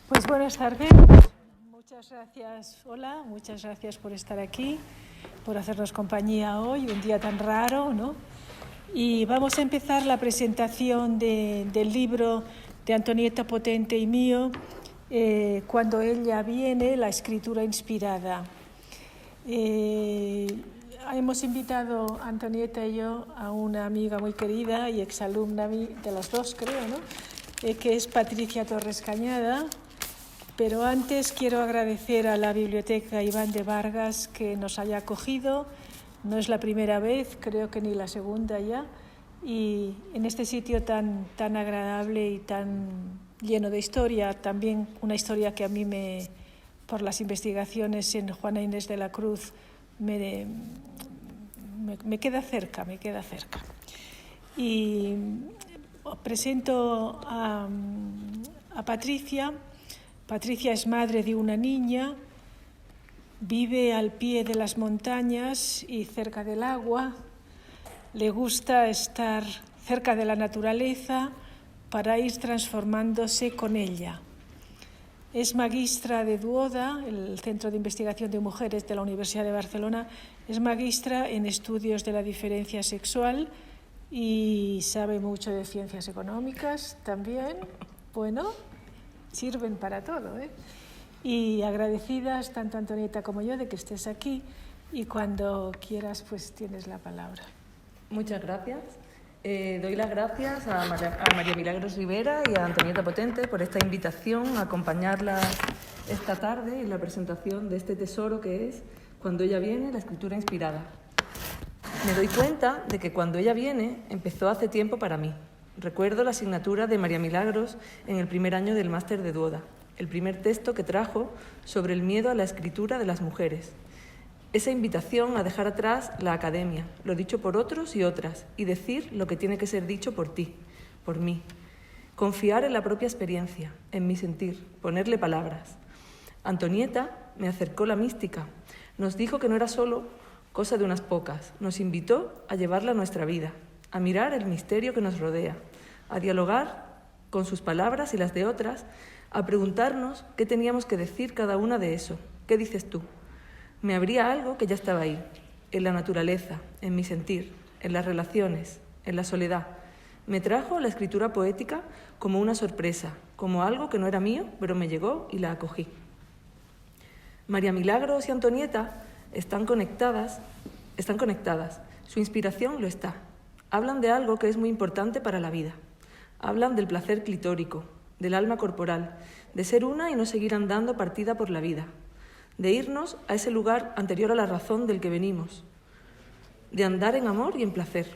Pues buenas tardes, muchas gracias, hola, muchas gracias por estar aquí, por hacernos compañía hoy, un día tan raro, ¿no? Y vamos a empezar la presentación del libro de Antonieta Potente y mío, Cuando ella viene, la escritura inspirada. Hemos invitado, Antonieta y yo, a una amiga muy querida y exalumna de las dos, creo, ¿no? Que es Patricia Torres Cañada. Pero antes quiero agradecer a la Biblioteca Iván de Vargas que nos haya acogido. No es la primera vez, creo que ni la segunda ya. Y en este sitio tan agradable y tan lleno de historia, también una historia que a mí por las investigaciones en Juana Inés de la Cruz, me queda cerca, Y os presento a Patricia. Patricia es madre de una niña, vive al pie de las montañas y cerca del agua. Le gusta estar cerca de la naturaleza para ir transformándose con ella. Es magistra de Duoda, el Centro de Investigación de Mujeres de la Universidad de Barcelona. Es magistra en estudios de la diferencia sexual y sabe mucho de ciencias económicas también. Bueno, sirven para todo, ¿eh? Y agradecidas, tanto Antonieta como yo, de que estés aquí. Y cuando quieras, pues tienes la palabra. Muchas gracias. Doy las gracias a María Milagros Rivera y a Antonieta Potente por esta invitación a acompañarlas esta tarde en la presentación de este tesoro que es Cuando ella viene, la escritura inspirada. Me doy cuenta de que Cuando ella viene empezó hace tiempo para mí. Recuerdo la asignatura de María Milagros en el primer año del máster de Duoda, el primer texto que trajo sobre el miedo a la escritura de las mujeres. Esa invitación a dejar atrás la academia, lo dicho por otros y otras, y decir lo que tiene que ser dicho por ti, por mí. Confiar en la propia experiencia, en mi sentir, ponerle palabras. Antonieta me acercó la mística, nos dijo que no era solo cosa de unas pocas, nos invitó a llevarla a nuestra vida, a mirar el misterio que nos rodea, a dialogar con sus palabras y las de otras, a preguntarnos qué teníamos que decir cada una de eso. ¿Qué dices tú? Me abría algo que ya estaba ahí, en la naturaleza, en mi sentir, en las relaciones, en la soledad. Me trajo la escritura poética como una sorpresa, como algo que no era mío, pero me llegó y la acogí. María Milagros y Antonieta están conectadas. Su inspiración lo está. Hablan de algo que es muy importante para la vida. Hablan del placer clitórico, del alma corporal, de ser una y no seguir andando partida por la vida, de irnos a ese lugar anterior a la razón del que venimos, de andar en amor y en placer.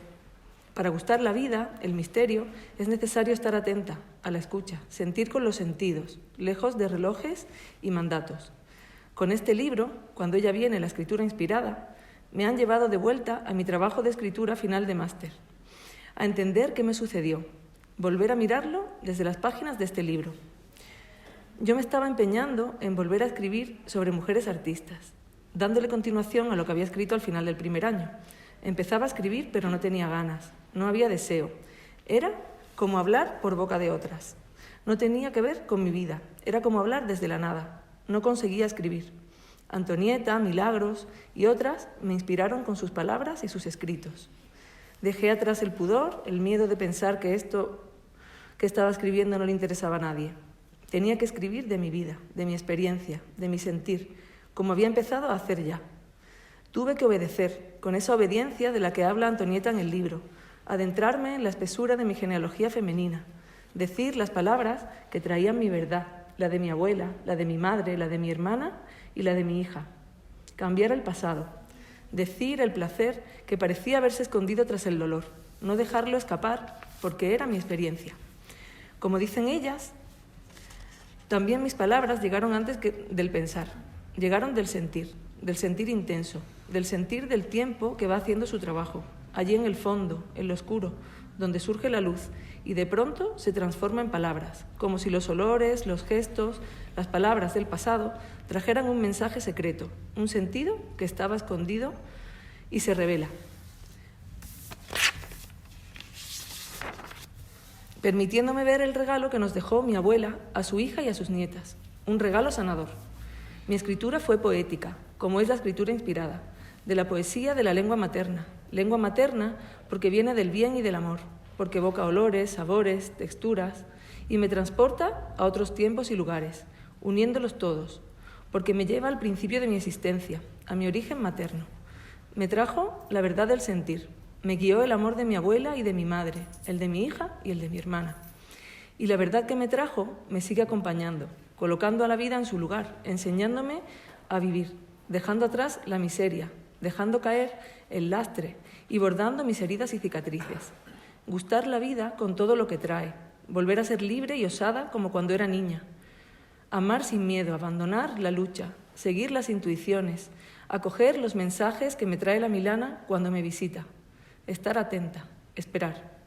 Para gustar la vida, el misterio, es necesario estar atenta a la escucha, sentir con los sentidos, lejos de relojes y mandatos. Con este libro, Cuando ella viene, la escritura inspirada, me han llevado de vuelta a mi trabajo de escritura final de máster, a entender qué me sucedió, volver a mirarlo desde las páginas de este libro. Yo me estaba empeñando en volver a escribir sobre mujeres artistas, dándole continuación a lo que había escrito al final del primer año. Empezaba a escribir, pero no tenía ganas, no había deseo. Era como hablar por boca de otras. No tenía que ver con mi vida, era como hablar desde la nada. No conseguía escribir. Antonieta, Milagros y otras me inspiraron con sus palabras y sus escritos. Dejé atrás el pudor, el miedo de pensar que esto que estaba escribiendo no le interesaba a nadie. Tenía que escribir de mi vida, de mi experiencia, de mi sentir, como había empezado a hacer ya. Tuve que obedecer, con esa obediencia de la que habla Antonieta en el libro, adentrarme en la espesura de mi genealogía femenina, decir las palabras que traían mi verdad, la de mi abuela, la de mi madre, la de mi hermana y la de mi hija. Cambiar el pasado, decir el placer que parecía haberse escondido tras el dolor, no dejarlo escapar porque era mi experiencia. Como dicen ellas, también mis palabras llegaron antes del pensar, llegaron del sentir intenso, del sentir del tiempo que va haciendo su trabajo, allí en el fondo, en lo oscuro, donde surge la luz y de pronto se transforma en palabras, como si los olores, los gestos, las palabras del pasado trajeran un mensaje secreto, un sentido que estaba escondido y se revela. permitiéndome ver el regalo que nos dejó mi abuela a su hija y a sus nietas, un regalo sanador. Mi escritura fue poética, como es la escritura inspirada, de la poesía de la lengua materna porque viene del bien y del amor, porque evoca olores, sabores, texturas, y me transporta a otros tiempos y lugares, uniéndolos todos, porque me lleva al principio de mi existencia, a mi origen materno. Me trajo la verdad del sentir, me guió el amor de mi abuela y de mi madre, el de mi hija y el de mi hermana. Y la verdad que me trajo me sigue acompañando, colocando a la vida en su lugar, enseñándome a vivir, dejando atrás la miseria, dejando caer el lastre y bordando mis heridas y cicatrices. Gustar la vida con todo lo que trae, volver a ser libre y osada como cuando era niña. Amar sin miedo, abandonar la lucha, seguir las intuiciones, acoger los mensajes que me trae la Milana cuando me visita, estar atenta, esperar.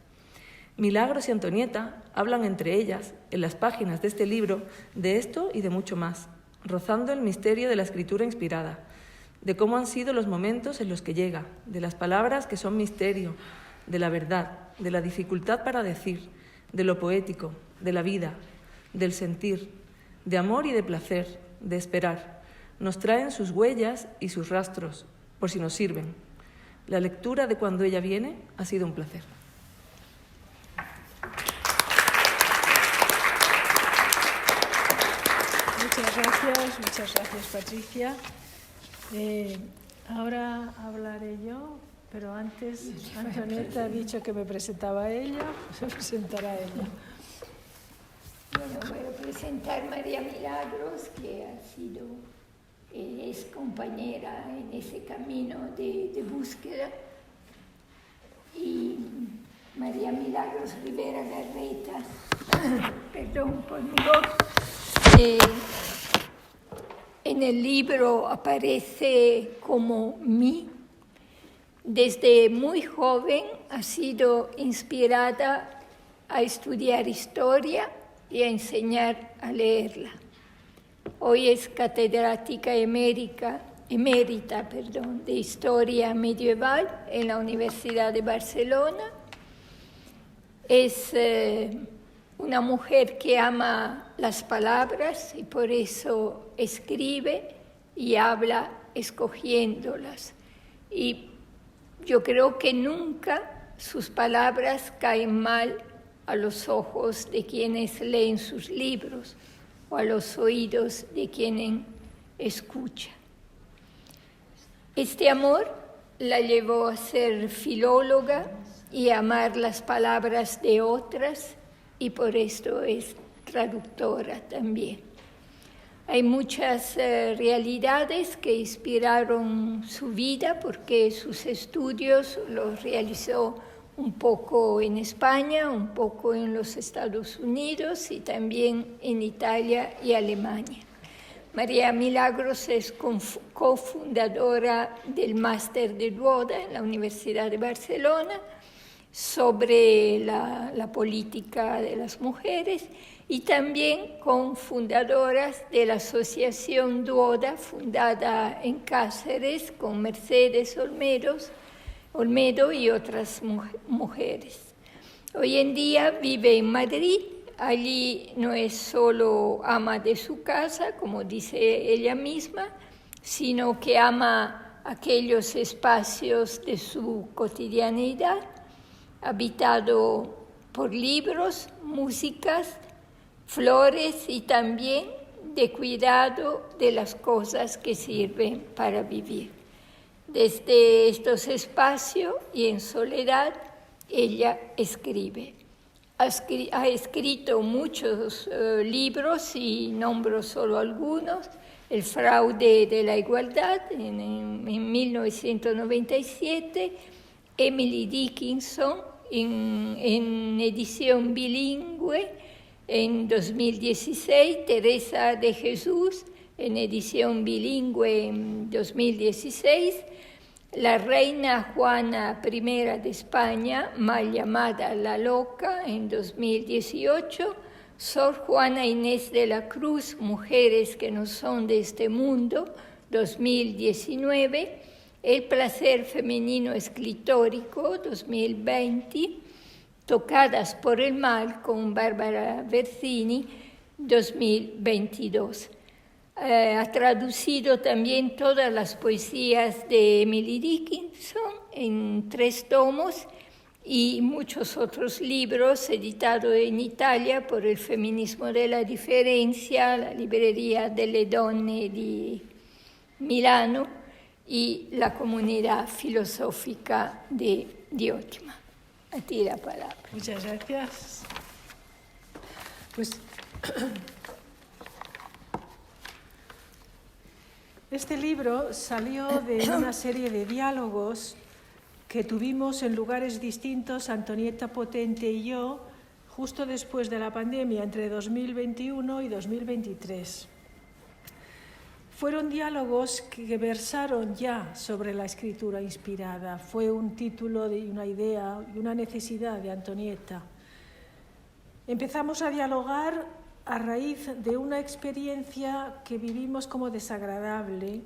Milagros y Antonieta hablan entre ellas, en las páginas de este libro, de esto y de mucho más, rozando el misterio de la escritura inspirada, de cómo han sido los momentos en los que llega, de las palabras que son misterio, de la verdad, de la dificultad para decir, de lo poético, de la vida, del sentir, de amor y de placer, de esperar. Nos traen sus huellas y sus rastros, por si nos sirven. La lectura de Cuando ella viene ha sido un placer. Muchas gracias Patricia. Ahora hablaré yo, pero antes Antonieta ha dicho que me presentaba ella, se presentará ella. Bueno, voy a presentar a María Milagros, que es compañera en ese camino de búsqueda. Y María Milagros Rivera Garreta, perdón por mi voz, en el libro aparece como mí. Desde muy joven ha sido inspirada a estudiar historia y a enseñar a leerla. Hoy es catedrática emérita de Historia Medieval en la Universidad de Barcelona. Es una mujer que ama las palabras y por eso escribe y habla escogiéndolas. Y yo creo que nunca sus palabras caen mal a los ojos de quienes leen sus libros o a los oídos de quienes escuchan. Este amor la llevó a ser filóloga y a amar las palabras de otras, y por esto es traductora también. Hay muchas realidades que inspiraron su vida, porque sus estudios los realizó un poco en España, un poco en los Estados Unidos y también en Italia y Alemania. María Milagros es cofundadora del Máster de Duoda en la Universidad de Barcelona sobre la política de las mujeres, y también confundadoras de la Asociación Duoda, fundada en Cáceres con Mercedes Olmedo y otras mujeres. Hoy en día vive en Madrid. Allí no es solo ama de su casa, como dice ella misma, sino que ama aquellos espacios de su cotidianidad, habitado por libros, músicas, flores y también de cuidado de las cosas que sirven para vivir. Desde estos espacios y en soledad, ella escribe. Ha escrito muchos libros y nombro solo algunos. El fraude de la igualdad en 1997, Emily Dickinson en edición bilingüe en 2016, Teresa de Jesús en edición bilingüe en 2016, la reina Juana I de España, mal llamada La Loca, en 2018, Sor Juana Inés de la Cruz, Mujeres que no son de este mundo, 2019, El placer femenino escritórico, 2020, Tocadas por el mal, con Bárbara Berzini, 2022. Ha traducido también todas las poesías de Emily Dickinson en 3 tomos y muchos otros libros editados en Italia por el Feminismo de la Differenza, la Librería delle Donne di Milano y la Comunidad Filosófica de Diotima. A ti la palabra. Muchas gracias. Pues este libro salió de una serie de diálogos que tuvimos en lugares distintos, Antonietta Potente y yo, justo después de la pandemia, entre 2021 y 2023. Fueron diálogos que versaron ya sobre la escritura inspirada. Fue un título de una idea y una necesidad de Antonietta. Empezamos a dialogar a raíz de una experiencia que vivimos como desagradable,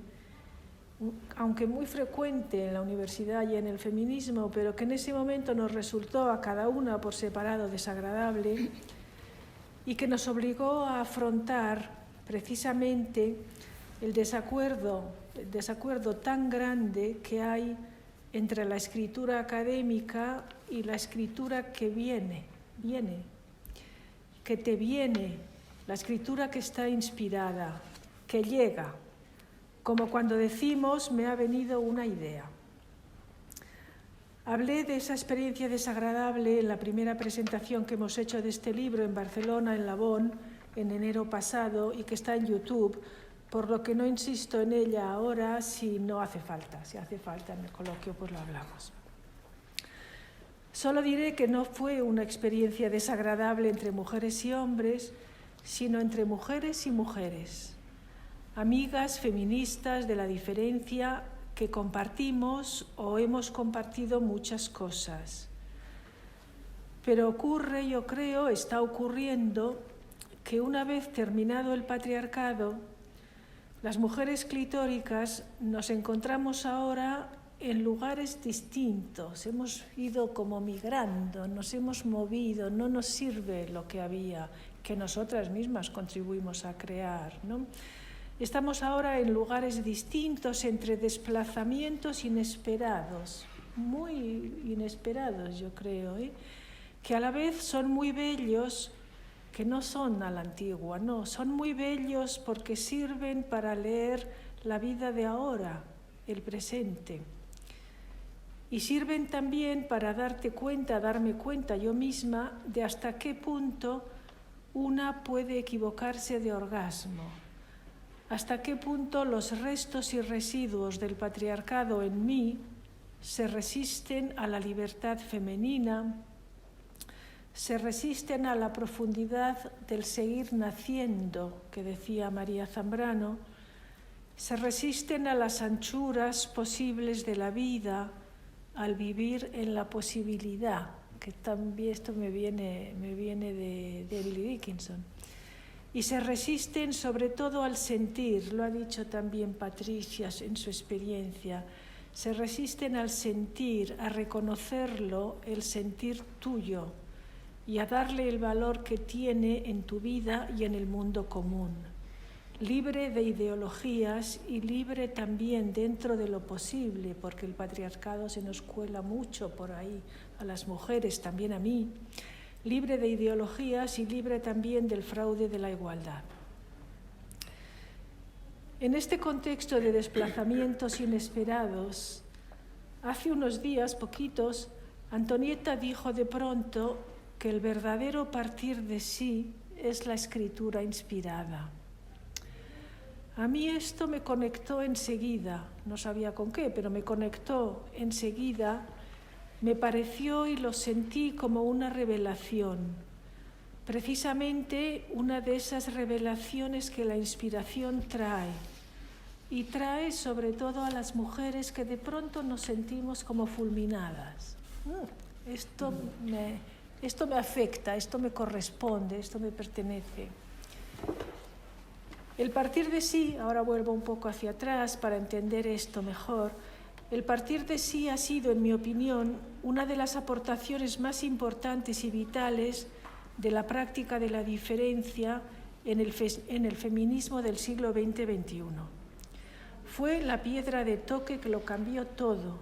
aunque muy frecuente en la universidad y en el feminismo, pero que en ese momento nos resultó a cada una por separado desagradable y que nos obligó a afrontar precisamente el desacuerdo tan grande que hay entre la escritura académica y la escritura que viene, que te viene, la escritura que está inspirada, que llega, como cuando decimos me ha venido una idea. Hablé de esa experiencia desagradable en la primera presentación que hemos hecho de este libro en Barcelona, en La Bon, en enero pasado, y que está en YouTube, por lo que no insisto en ella ahora si no hace falta. Si hace falta en el coloquio, pues lo hablamos. Solo diré que no fue una experiencia desagradable entre mujeres y hombres, sino entre mujeres y mujeres, amigas feministas de la diferencia que compartimos o hemos compartido muchas cosas. Pero ocurre, yo creo, está ocurriendo que una vez terminado el patriarcado, las mujeres clitóricas nos encontramos ahora en lugares distintos, hemos ido como migrando, nos hemos movido, no nos sirve lo que había, que nosotras mismas contribuimos a crear, ¿no? Estamos ahora en lugares distintos, entre desplazamientos inesperados, muy inesperados yo creo, que a la vez son muy bellos, que no son a la antigua, no, son muy bellos porque sirven para leer la vida de ahora, el presente. Y sirven también para darme cuenta yo misma de hasta qué punto una puede equivocarse de orgasmo, hasta qué punto los restos y residuos del patriarcado en mí se resisten a la libertad femenina, se resisten a la profundidad del seguir naciendo, que decía María Zambrano, se resisten a las anchuras posibles de la vida, al vivir en la posibilidad, que también esto me viene de Emily Dickinson, y se resisten sobre todo al sentir, lo ha dicho también Patricia en su experiencia, se resisten al sentir, a reconocerlo, el sentir tuyo, y a darle el valor que tiene en tu vida y en el mundo común, libre de ideologías y libre también dentro de lo posible, porque el patriarcado se nos cuela mucho por ahí, a las mujeres, también a mí, libre de ideologías y libre también del fraude de la igualdad. En este contexto de desplazamientos inesperados, hace unos días, poquitos, Antonietta dijo de pronto que el verdadero partir de sí es la escritura inspirada. A mí esto me conectó enseguida, no sabía con qué, pero me conectó enseguida, me pareció y lo sentí como una revelación, precisamente una de esas revelaciones que la inspiración trae, y trae sobre todo a las mujeres que de pronto nos sentimos como fulminadas. Esto me afecta, esto me corresponde, esto me pertenece. El partir de sí, ahora vuelvo un poco hacia atrás para entender esto mejor, el partir de sí ha sido, en mi opinión, una de las aportaciones más importantes y vitales de la práctica de la diferencia en el feminismo del siglo XX-XXI. Fue la piedra de toque que lo cambió todo,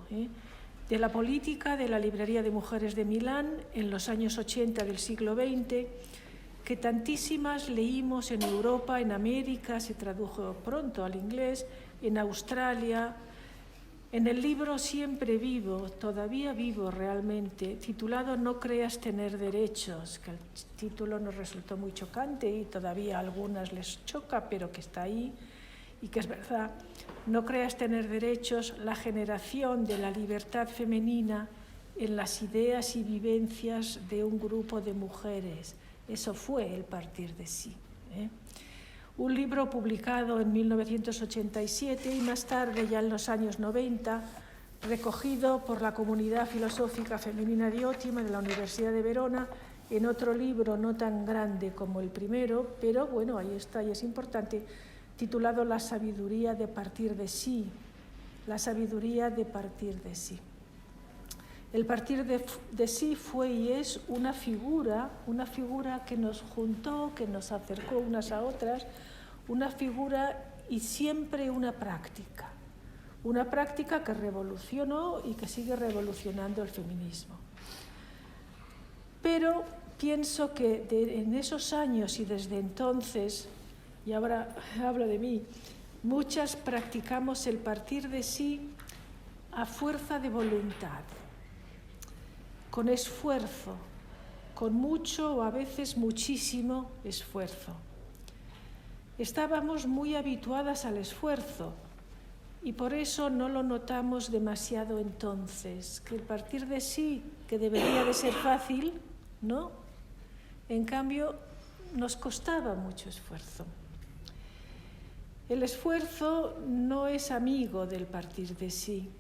de la política de la Librería de Mujeres de Milán en los años 80 del siglo XX, que tantísimas leímos en Europa, en América, se tradujo pronto al inglés, en Australia, en el libro Siempre vivo, todavía vivo realmente, titulado No creas tener derechos, que el título nos resultó muy chocante y todavía a algunas les choca, pero que está ahí y que es verdad. No creas tener derechos, la generación de la libertad femenina en las ideas y vivencias de un grupo de mujeres. Eso fue el partir de sí. Un libro publicado en 1987 y más tarde, ya en los años 90, recogido por la Comunidad Filosófica Femenina de Ótima de la Universidad de Verona, en otro libro no tan grande como el primero, pero bueno, ahí está y es importante, titulado La sabiduría de partir de sí. La sabiduría de partir de sí. El partir de sí fue y es una figura que nos juntó, que nos acercó unas a otras, una figura y siempre una práctica que revolucionó y que sigue revolucionando el feminismo. Pero pienso que en esos años y desde entonces, y ahora hablo de mí, muchas practicamos el partir de sí a fuerza de voluntad, con esfuerzo, con mucho o a veces muchísimo esfuerzo. Estábamos muy habituadas al esfuerzo y por eso no lo notamos demasiado entonces, que el partir de sí, que debería de ser fácil, ¿no? En cambio, nos costaba mucho esfuerzo. El esfuerzo no es amigo del partir de sí.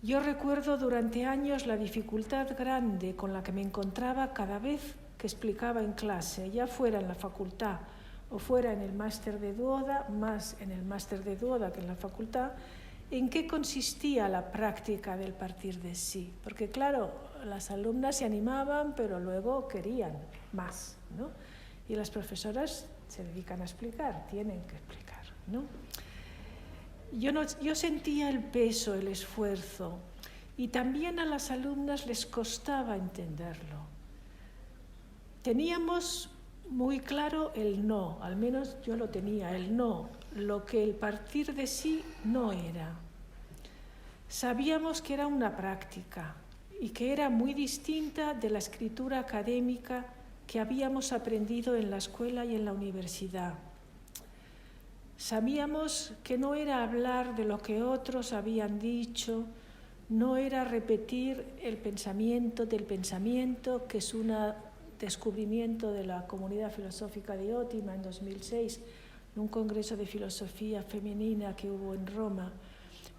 Yo recuerdo durante años la dificultad grande con la que me encontraba cada vez que explicaba en clase, ya fuera en la facultad o fuera en el máster de Duoda, más en el máster de Duoda que en la facultad, en qué consistía la práctica del partir de sí. Porque claro, las alumnas se animaban, pero luego querían más, ¿no? Y las profesoras se dedican a explicar, tienen que explicar, ¿no? Yo sentía el peso, el esfuerzo, y también a las alumnas les costaba entenderlo. Teníamos muy claro el no, al menos yo lo tenía, el no, lo que el partir de sí no era. Sabíamos que era una práctica y que era muy distinta de la escritura académica que habíamos aprendido en la escuela y en la universidad. Sabíamos que no era hablar de lo que otros habían dicho, no era repetir el pensamiento del pensamiento, que es un descubrimiento de la Comunidad Filosófica de Ótima en 2006, en un congreso de filosofía femenina que hubo en Roma.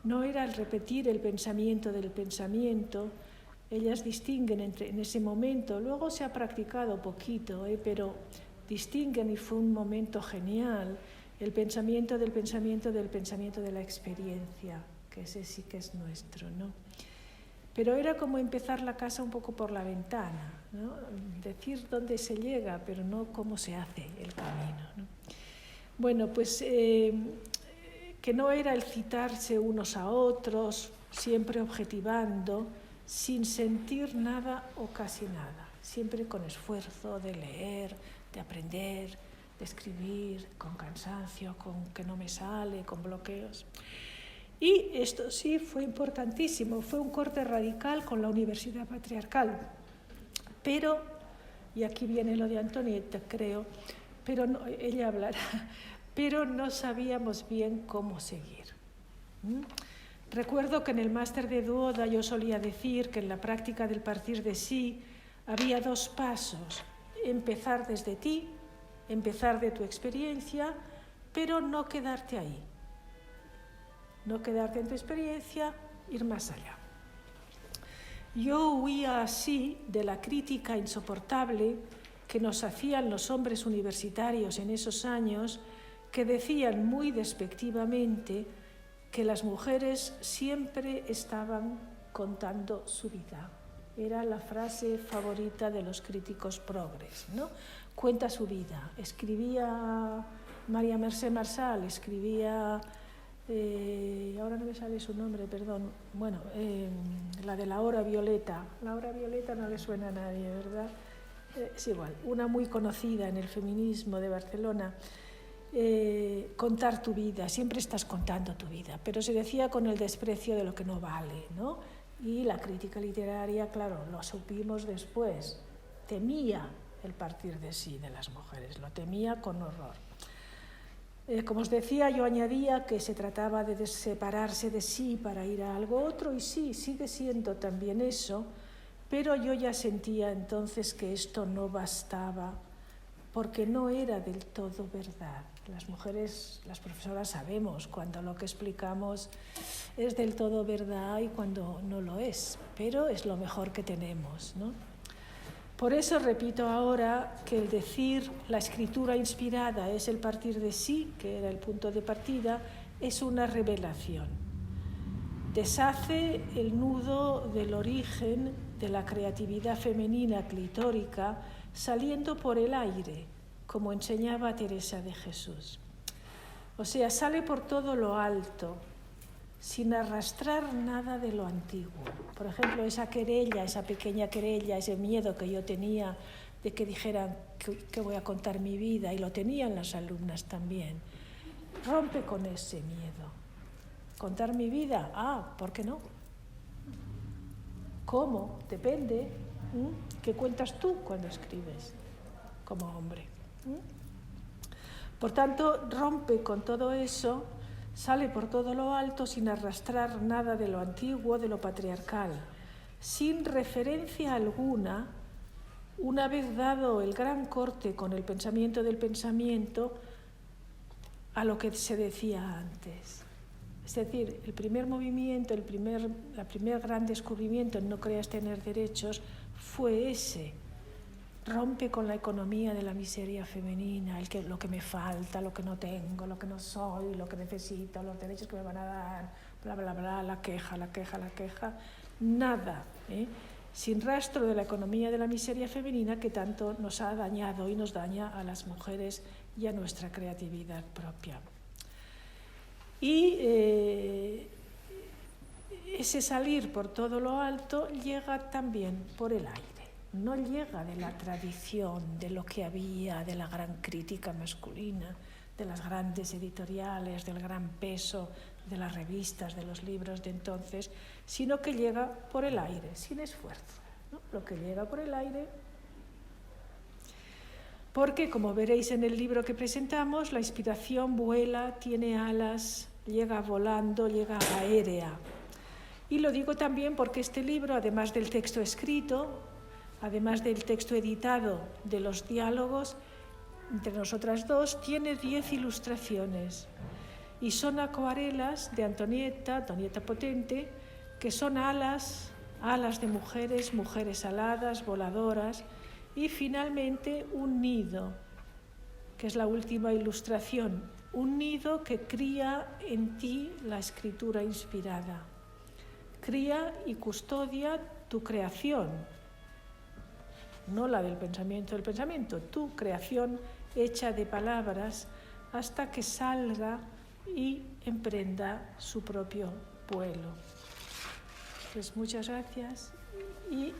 No era el repetir el pensamiento del pensamiento. Ellas distinguen en ese momento, luego se ha practicado poquito, pero distinguen y fue un momento genial, el pensamiento del pensamiento del pensamiento de la experiencia, que ese sí que es nuestro, ¿no? Pero era como empezar la casa un poco por la ventana, ¿no? Decir dónde se llega, pero no cómo se hace el camino, ¿no? Bueno, pues que no era el citarse unos a otros, siempre objetivando, sin sentir nada o casi nada, siempre con esfuerzo de leer, de aprender, de escribir, con cansancio, con que no me sale, con bloqueos. Y esto sí fue importantísimo, fue un corte radical con la Universidad Patriarcal. Pero, y aquí viene lo de Antonieta, creo, pero no, ella hablará, pero no sabíamos bien cómo seguir. Recuerdo que en el máster de Duoda yo solía decir que en la práctica del partir de sí había dos pasos: empezar desde ti, empezar de tu experiencia, pero no quedarte ahí. No quedarte en tu experiencia, ir más allá. Yo huía así de la crítica insoportable que nos hacían los hombres universitarios en esos años, que decían muy despectivamente que las mujeres siempre estaban contando su vida. Era la frase favorita de los críticos progres, ¿no? Cuenta su vida. Escribía María Mercè Marçal, escribía, ahora no me sale su nombre, perdón, bueno, la de La Hora Violeta. La Hora Violeta no le suena a nadie, ¿verdad? Es igual, una muy conocida en el feminismo de Barcelona. Contar tu vida, siempre estás contando tu vida, pero se decía con el desprecio de lo que no vale, ¿no? Y la crítica literaria, claro, lo supimos después, temía el partir de sí de las mujeres, lo temía con horror. Como os decía, yo añadía que se trataba de separarse de sí para ir a algo otro, y sí, sigue siendo también eso, pero yo ya sentía entonces que esto no bastaba, porque no era del todo verdad. Las mujeres, las profesoras, sabemos cuando lo que explicamos es del todo verdad y cuando no lo es, pero es lo mejor que tenemos, ¿no? Por eso repito ahora que el decir la escritura inspirada es el partir de sí, que era el punto de partida, es una revelación. Deshace el nudo del origen de la creatividad femenina clitórica saliendo por el aire, como enseñaba Teresa de Jesús. O sea, sale por todo lo alto, sin arrastrar nada de lo antiguo. Por ejemplo, esa querella, esa pequeña querella, ese miedo que yo tenía de que dijeran que voy a contar mi vida, y lo tenían las alumnas también. Rompe con ese miedo. ¿Contar mi vida? ¿Por qué no? ¿Cómo? Depende. ¿Qué cuentas tú cuando escribes como hombre? Por tanto, rompe con todo eso, sale por todo lo alto sin arrastrar nada de lo antiguo, de lo patriarcal, sin referencia alguna, una vez dado el gran corte con el pensamiento del pensamiento, a lo que se decía antes. Es decir, el primer movimiento, el primer gran descubrimiento en No creas tener derechos fue ese. Rompe con la economía de la miseria femenina, lo que me falta, lo que no tengo, lo que no soy, lo que necesito, los derechos que me van a dar, bla, bla, bla, la queja, nada, sin rastro de la economía de la miseria femenina que tanto nos ha dañado y nos daña a las mujeres y a nuestra creatividad propia. Y ese salir por todo lo alto llega también por el aire. No llega de la tradición, de lo que había, de la gran crítica masculina, de las grandes editoriales, del gran peso de las revistas, de los libros de entonces, sino que llega por el aire, sin esfuerzo, ¿no? Lo que llega por el aire, porque, como veréis en el libro que presentamos, la inspiración vuela, tiene alas, llega volando, llega aérea. Y lo digo también porque este libro, además del texto escrito, además del texto editado de los diálogos entre nosotras dos, tiene 10 ilustraciones y son acuarelas de Antonieta Potente, que son alas de mujeres, mujeres aladas, voladoras, y finalmente un nido, que es la última ilustración, un nido que cría en ti la escritura inspirada, cría y custodia tu creación, no la del pensamiento, tu creación hecha de palabras hasta que salga y emprenda su propio vuelo. Pues muchas gracias y...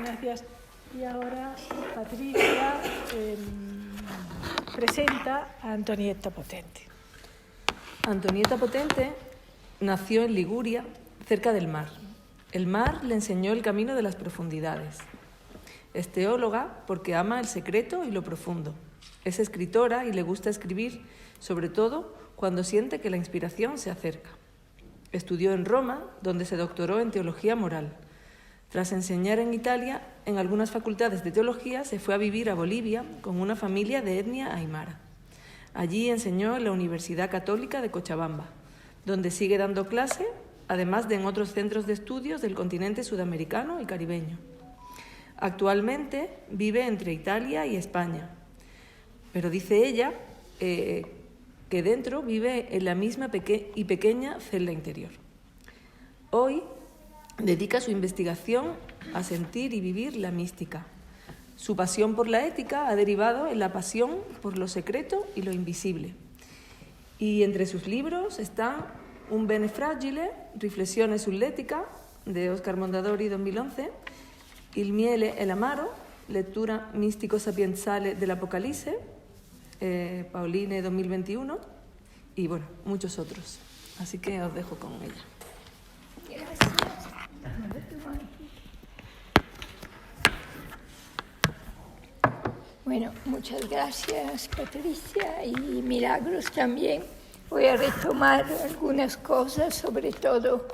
Gracias. Y ahora Patricia presenta a Antonieta Potente. Antonieta Potente nació en Liguria, cerca del mar. El mar le enseñó el camino de las profundidades. Es teóloga porque ama el secreto y lo profundo. Es escritora y le gusta escribir, sobre todo cuando siente que la inspiración se acerca. Estudió en Roma, donde se doctoró en teología moral. Tras enseñar en Italia, en algunas facultades de teología, se fue a vivir a Bolivia con una familia de etnia aymara. Allí enseñó en la Universidad Católica de Cochabamba, donde sigue dando clase, además de en otros centros de estudios del continente sudamericano y caribeño. Actualmente vive entre Italia y España, pero dice ella que dentro vive en la misma y pequeña celda interior. Hoy dedica su investigación a sentir y vivir la mística. Su pasión por la ética ha derivado en la pasión por lo secreto y lo invisible. Y entre sus libros están Un bene fragile, Riflessione sull'etica, de Oscar Mondadori 2011, Il miele e l'amaro, Lettura místico-sapienzale dell'Apocalisse, Pauline 2021, y bueno, muchos otros. Así que os dejo con ella. Bueno, muchas gracias, Patricia, y Milagros también. Voy a retomar algunas cosas, sobre todo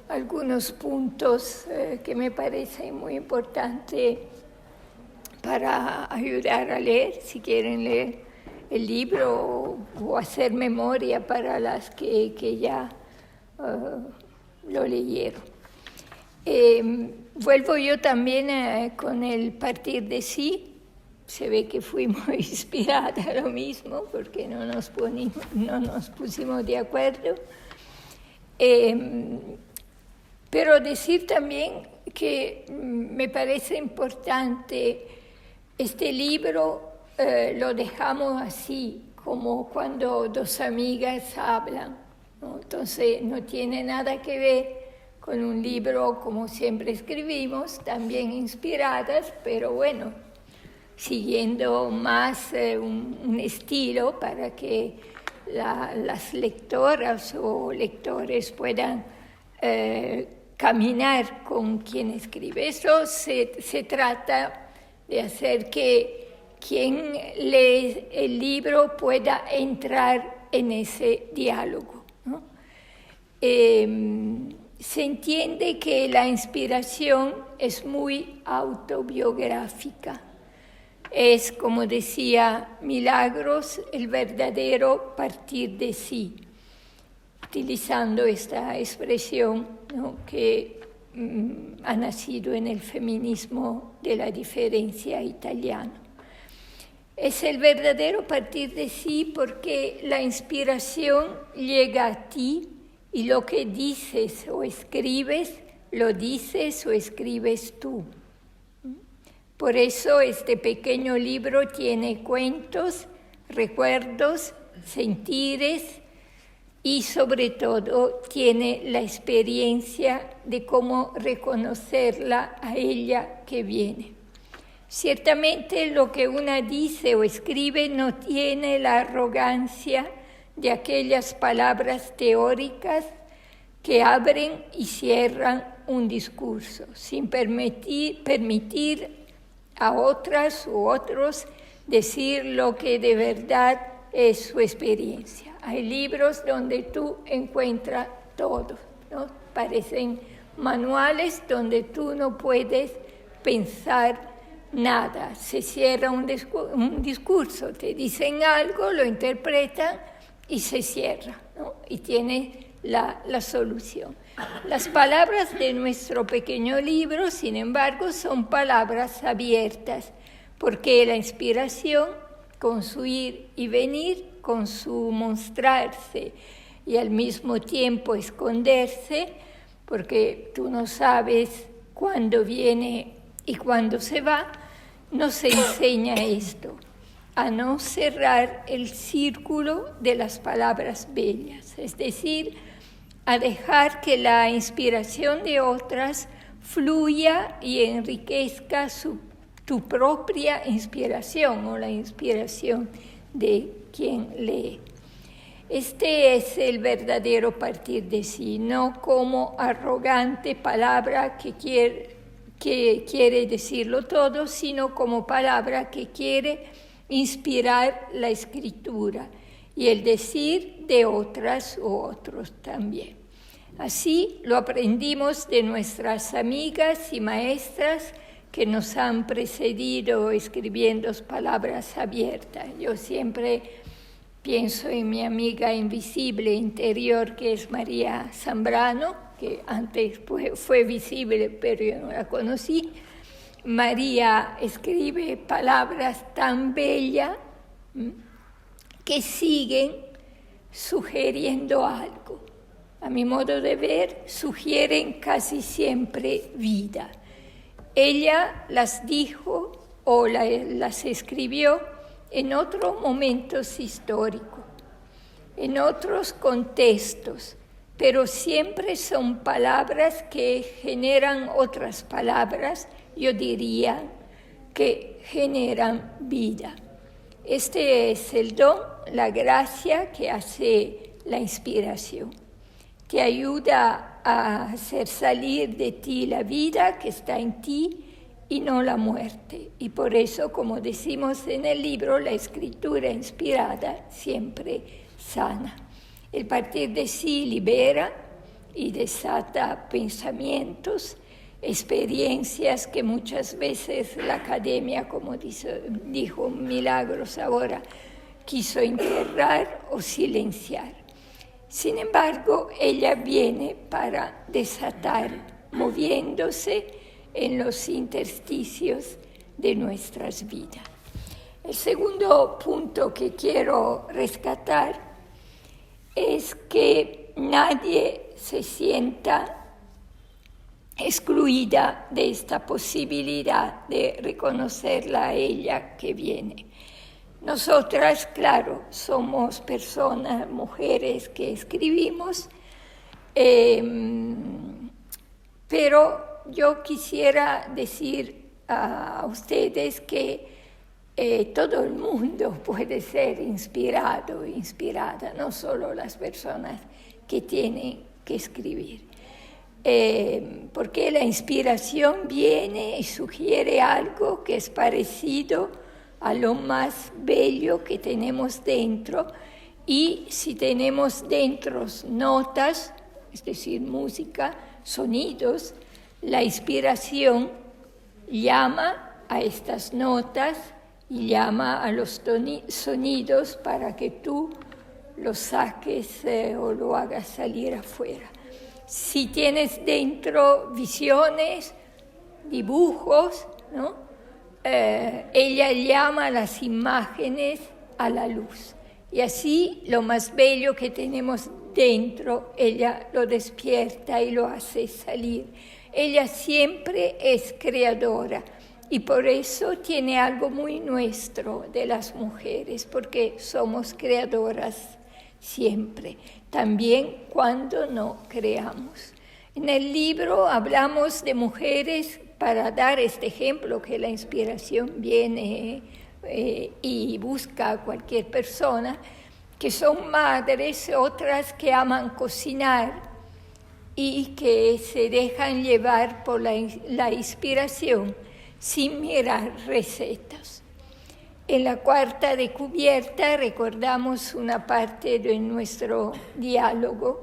algunos puntos que me parecen muy importantes para ayudar a leer, si quieren leer el libro o hacer memoria para las que ya lo leyeron. Vuelvo yo también con el partir de sí. Se ve que fui muy inspirada a lo mismo porque no nos pusimos de acuerdo. Pero decir también que me parece importante este libro, lo dejamos así, como cuando dos amigas hablan, ¿no? Entonces no tiene nada que ver con un libro como siempre escribimos, también inspiradas, pero bueno, siguiendo más un estilo para que las lectoras o lectores puedan caminar con quien escribe. Eso se trata de hacer que quien lee el libro pueda entrar en ese diálogo, ¿no? Se entiende que la inspiración es muy autobiográfica. Es, como decía Milagros, el verdadero partir de sí, utilizando esta expresión, ¿no?, que ha nacido en el feminismo de la diferencia italiano. Es el verdadero partir de sí porque la inspiración llega a ti y lo que dices o escribes, lo dices o escribes tú. Por eso este pequeño libro tiene cuentos, recuerdos, sentires y sobre todo tiene la experiencia de cómo reconocerla a ella que viene. Ciertamente lo que una dice o escribe no tiene la arrogancia de aquellas palabras teóricas que abren y cierran un discurso, sin permitir a otras u otros decir lo que de verdad es su experiencia. Hay libros donde tú encuentras todo, ¿no? Parecen manuales donde tú no puedes pensar nada. Se cierra un discurso, te dicen algo, lo interpretan y se cierra, ¿no? Y tiene la solución. Las palabras de nuestro pequeño libro, sin embargo, son palabras abiertas, porque la inspiración, con su ir y venir, con su mostrarse y al mismo tiempo esconderse, porque tú no sabes cuándo viene y cuándo se va, nos enseña esto, a no cerrar el círculo de las palabras bellas, es decir, a dejar que la inspiración de otras fluya y enriquezca tu propia inspiración o la inspiración de quien lee. Este es el verdadero partir de sí, no como arrogante palabra que quiere decirlo todo, sino como palabra que quiere inspirar la escritura y el decir de otras u otros también. Así lo aprendimos de nuestras amigas y maestras que nos han precedido escribiendo palabras abiertas. Yo siempre pienso en mi amiga invisible interior, que es María Zambrano, que antes fue visible, pero yo no la conocí. María escribe palabras tan bellas que siguen sugiriendo algo. A mi modo de ver, sugieren casi siempre vida. Ella las dijo o las escribió en otros momentos históricos, en otros contextos, pero siempre son palabras que generan otras palabras, yo diría, que generan vida. Este es el don, la gracia que hace la inspiración. Te ayuda a hacer salir de ti la vida que está en ti y no la muerte. Y por eso, como decimos en el libro, la escritura inspirada siempre sana. El partir de sí libera y desata pensamientos, experiencias que muchas veces la academia, como dijo Milagros ahora, quiso enterrar o silenciar. Sin embargo, ella viene para desatar, moviéndose en los intersticios de nuestras vidas. El segundo punto que quiero rescatar es que nadie se sienta excluida de esta posibilidad de reconocerla a ella que viene. Nosotras, claro, somos personas, mujeres que escribimos, pero yo quisiera decir a ustedes que todo el mundo puede ser inspirado, inspirada, no solo las personas que tienen que escribir. Porque la inspiración viene y sugiere algo que es parecido a lo más bello que tenemos dentro, y si tenemos dentro notas, es decir, música, sonidos, la inspiración llama a estas notas y llama a los sonidos para que tú los saques o lo hagas salir afuera. Si tienes dentro visiones, dibujos, ¿no? Ella llama las imágenes a la luz. Y así lo más bello que tenemos dentro, ella lo despierta y lo hace salir. Ella siempre es creadora y por eso tiene algo muy nuestro de las mujeres, porque somos creadoras siempre, también cuando no creamos. En el libro hablamos de mujeres para dar este ejemplo que la inspiración viene y busca a cualquier persona, que son madres, otras que aman cocinar y que se dejan llevar por la inspiración sin mirar recetas. En la cuarta de cubierta recordamos una parte de nuestro diálogo.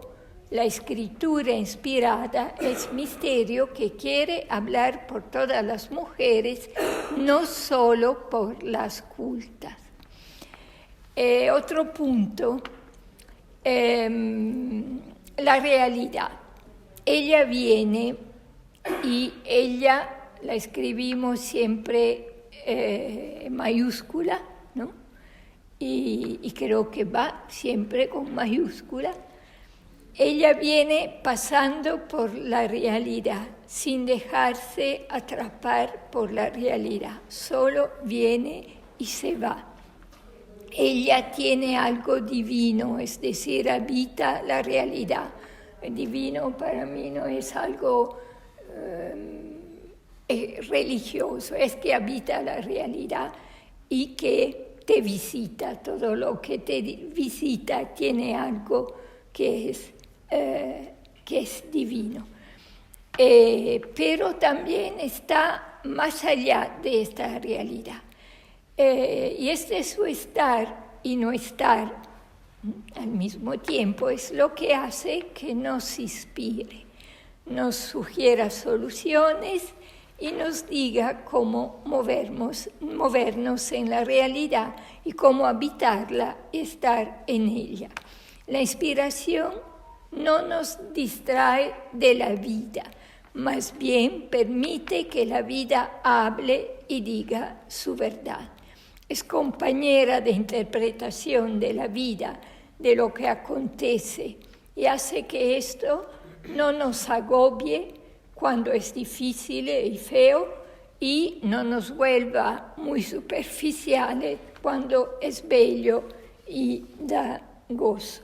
La escritura inspirada es misterio que quiere hablar por todas las mujeres, no solo por las cultas. Otro punto, la realidad. Ella viene y ella la escribimos siempre en mayúscula, ¿no? Y creo que va siempre con mayúscula. Ella viene pasando por la realidad, sin dejarse atrapar por la realidad. Solo viene y se va. Ella tiene algo divino, es decir, habita la realidad. El divino para mí no es algo religioso, es que habita la realidad y que te visita. Todo lo que te visita tiene algo que es divino. Pero también está más allá de esta realidad. Y este su estar y no estar al mismo tiempo es lo que hace que nos inspire, nos sugiera soluciones y nos diga cómo movernos en la realidad y cómo habitarla y estar en ella. La inspiración no nos distrae de la vida, más bien permite que la vida hable y diga su verdad. Es compañera de interpretación de la vida, de lo que acontece, y hace que esto no nos agobie cuando es difícil y feo, y no nos vuelva muy superficiales cuando es bello y da gozo.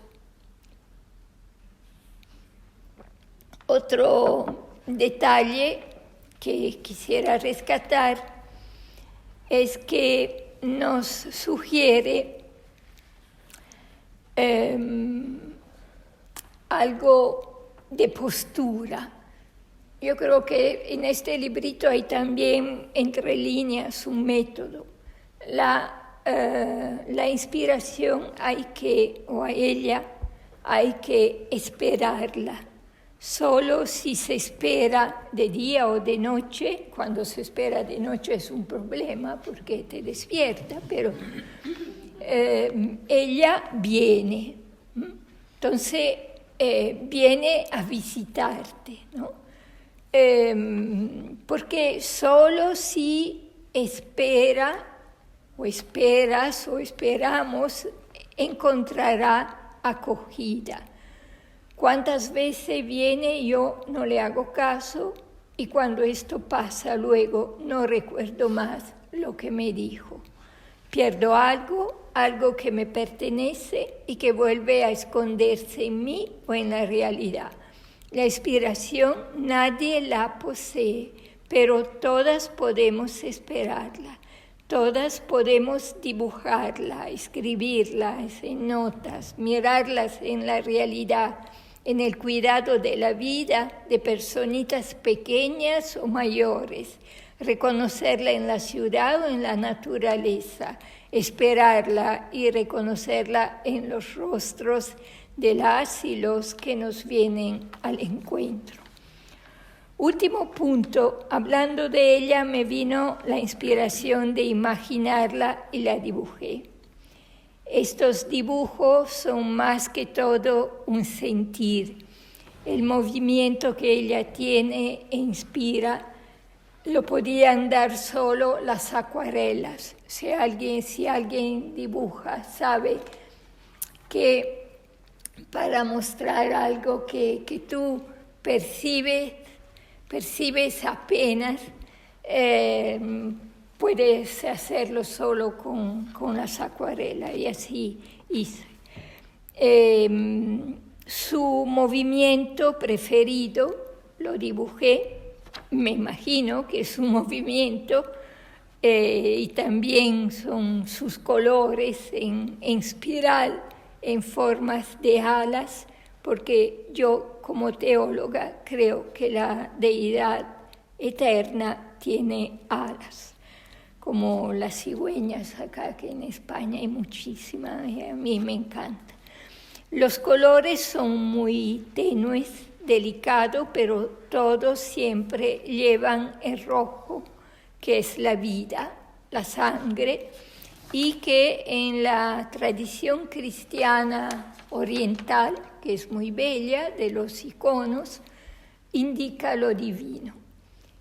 Otro detalle que quisiera rescatar es que nos sugiere algo de postura. Yo creo que en este librito hay también entre líneas un método. La inspiración a ella hay que esperarla. Solo si se espera de día o de noche, cuando se espera de noche es un problema porque te despierta, pero ella viene. Entonces viene a visitarte, ¿no? Porque solo si espera o esperas o esperamos encontrará acogida. ¿Cuántas veces viene yo no le hago caso y cuando esto pasa luego no recuerdo más lo que me dijo? Pierdo algo que me pertenece y que vuelve a esconderse en mí o en la realidad. La inspiración nadie la posee, pero todas podemos esperarla. Todas podemos dibujarla, escribirla en notas, mirarlas en la realidad, en el cuidado de la vida de personitas pequeñas o mayores, reconocerla en la ciudad o en la naturaleza, esperarla y reconocerla en los rostros de las y los que nos vienen al encuentro. Último punto, hablando de ella me vino la inspiración de imaginarla y la dibujé. Estos dibujos son más que todo un sentir. El movimiento que ella tiene e inspira lo podían dar solo las acuarelas. Si alguien dibuja, sabe que para mostrar algo que tú percibes apenas, puedes hacerlo solo con las acuarelas, y así hice. Su movimiento preferido lo dibujé, me imagino que es un movimiento, y también son sus colores en espiral, en formas de alas, porque yo como teóloga creo que la deidad eterna tiene alas, como las cigüeñas acá, que en España hay muchísimas, y a mí me encanta. Los colores son muy tenues, delicados, pero todos siempre llevan el rojo, que es la vida, la sangre, y que en la tradición cristiana oriental, que es muy bella, de los iconos, indica lo divino.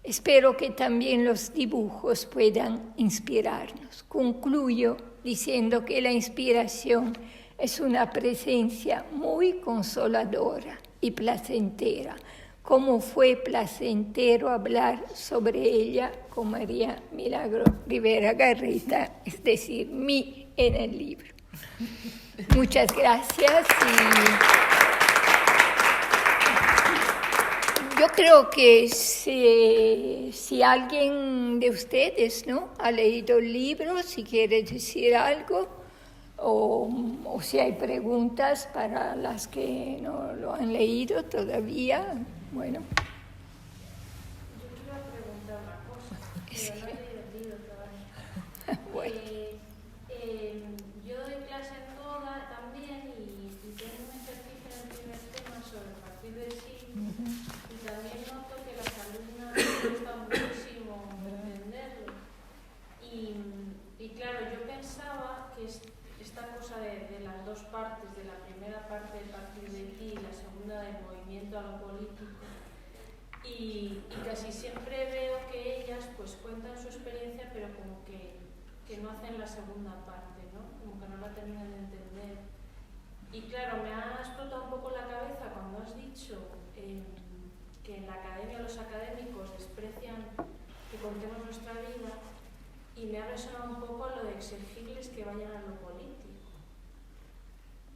Espero que también los dibujos puedan inspirarnos. Concluyo diciendo que la inspiración es una presencia muy consoladora y placentera, como fue placentero hablar sobre ella con María Milagro Rivera Garreta, es decir, mí en el libro. Muchas gracias. Yo creo que si alguien de ustedes, ¿no?, ha leído el libro, si quiere decir algo, o si hay preguntas para las que no lo han leído todavía, bueno. Yo quiero preguntar una cosa, Sí. pero no he leído el libro todavía. Bueno. Yo doy clase en toda también y tengo un ejercicio en el primer tema sobre el partido de sí, y también noto que las alumnas cuesta muchísimo entenderlo. Y claro, yo pensaba que esta cosa de las dos partes, de la primera parte del partido de ti y la segunda del movimiento a lo político, y casi siempre veo que ellas pues cuentan su experiencia, pero como que no hacen la segunda parte, ¿no? Como que no la terminan de entender. Y claro, me ha explotado un poco la cabeza cuando has dicho que en la academia los académicos desprecian que contemos nuestra vida, y me ha resonado un poco lo de exigirles que vayan a lo político.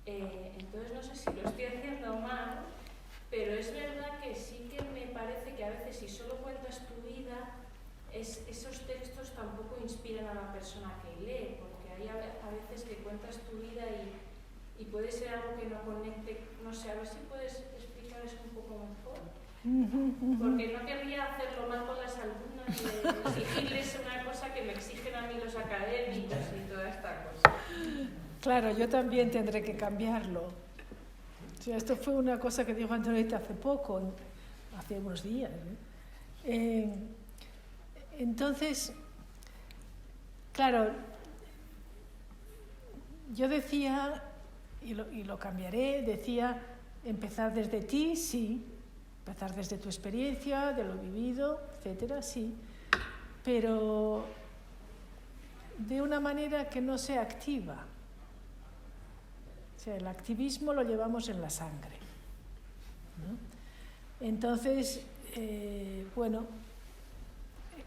Entonces no sé si lo estoy haciendo mal, pero es verdad que sí que me parece que a veces si solo cuentas tu vida, esos textos tampoco inspiran a la persona que lee, porque hay a veces que cuentas tu vida y puede ser algo que no conecte. No sé, a ver si puedes explicar eso un poco mejor. Porque no querría hacerlo mal con las alumnas y exigirles una cosa que me exigen a mí los académicos y toda esta cosa. Claro, yo también tendré que cambiarlo. O sea, esto fue una cosa que dijo Antonieta hace poco, hace unos días, ¿eh? Entonces, claro, yo decía, y lo cambiaré, decía, empezar desde ti, sí, empezar desde tu experiencia, de lo vivido, etcétera, sí, pero de una manera que no sea activa. O sea, el activismo lo llevamos en la sangre, ¿no? Entonces, bueno,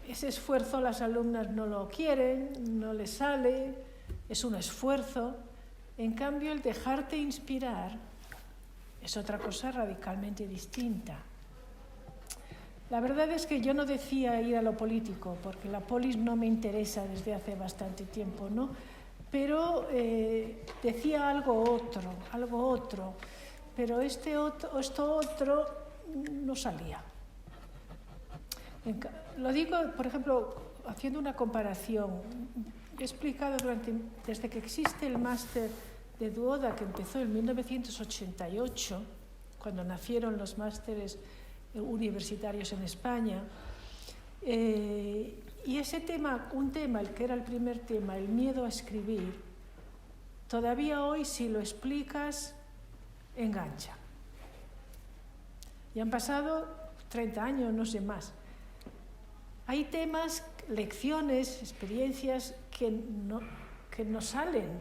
ese esfuerzo las alumnas no lo quieren, no les sale, es un esfuerzo. En cambio, el dejarte inspirar es otra cosa radicalmente distinta. La verdad es que yo no decía ir a lo político, porque la polis no me interesa desde hace bastante tiempo, ¿no? Pero decía algo otro, pero esto otro no salía. Lo digo, por ejemplo, haciendo una comparación. He explicado desde que existe el máster de Duoda, que empezó en 1988, cuando nacieron los másteres universitarios en España, y ese tema, el que era el primer tema, el miedo a escribir, todavía hoy si lo explicas, engancha. Y han pasado 30 años, no sé más. Hay temas, lecciones, experiencias que no salen.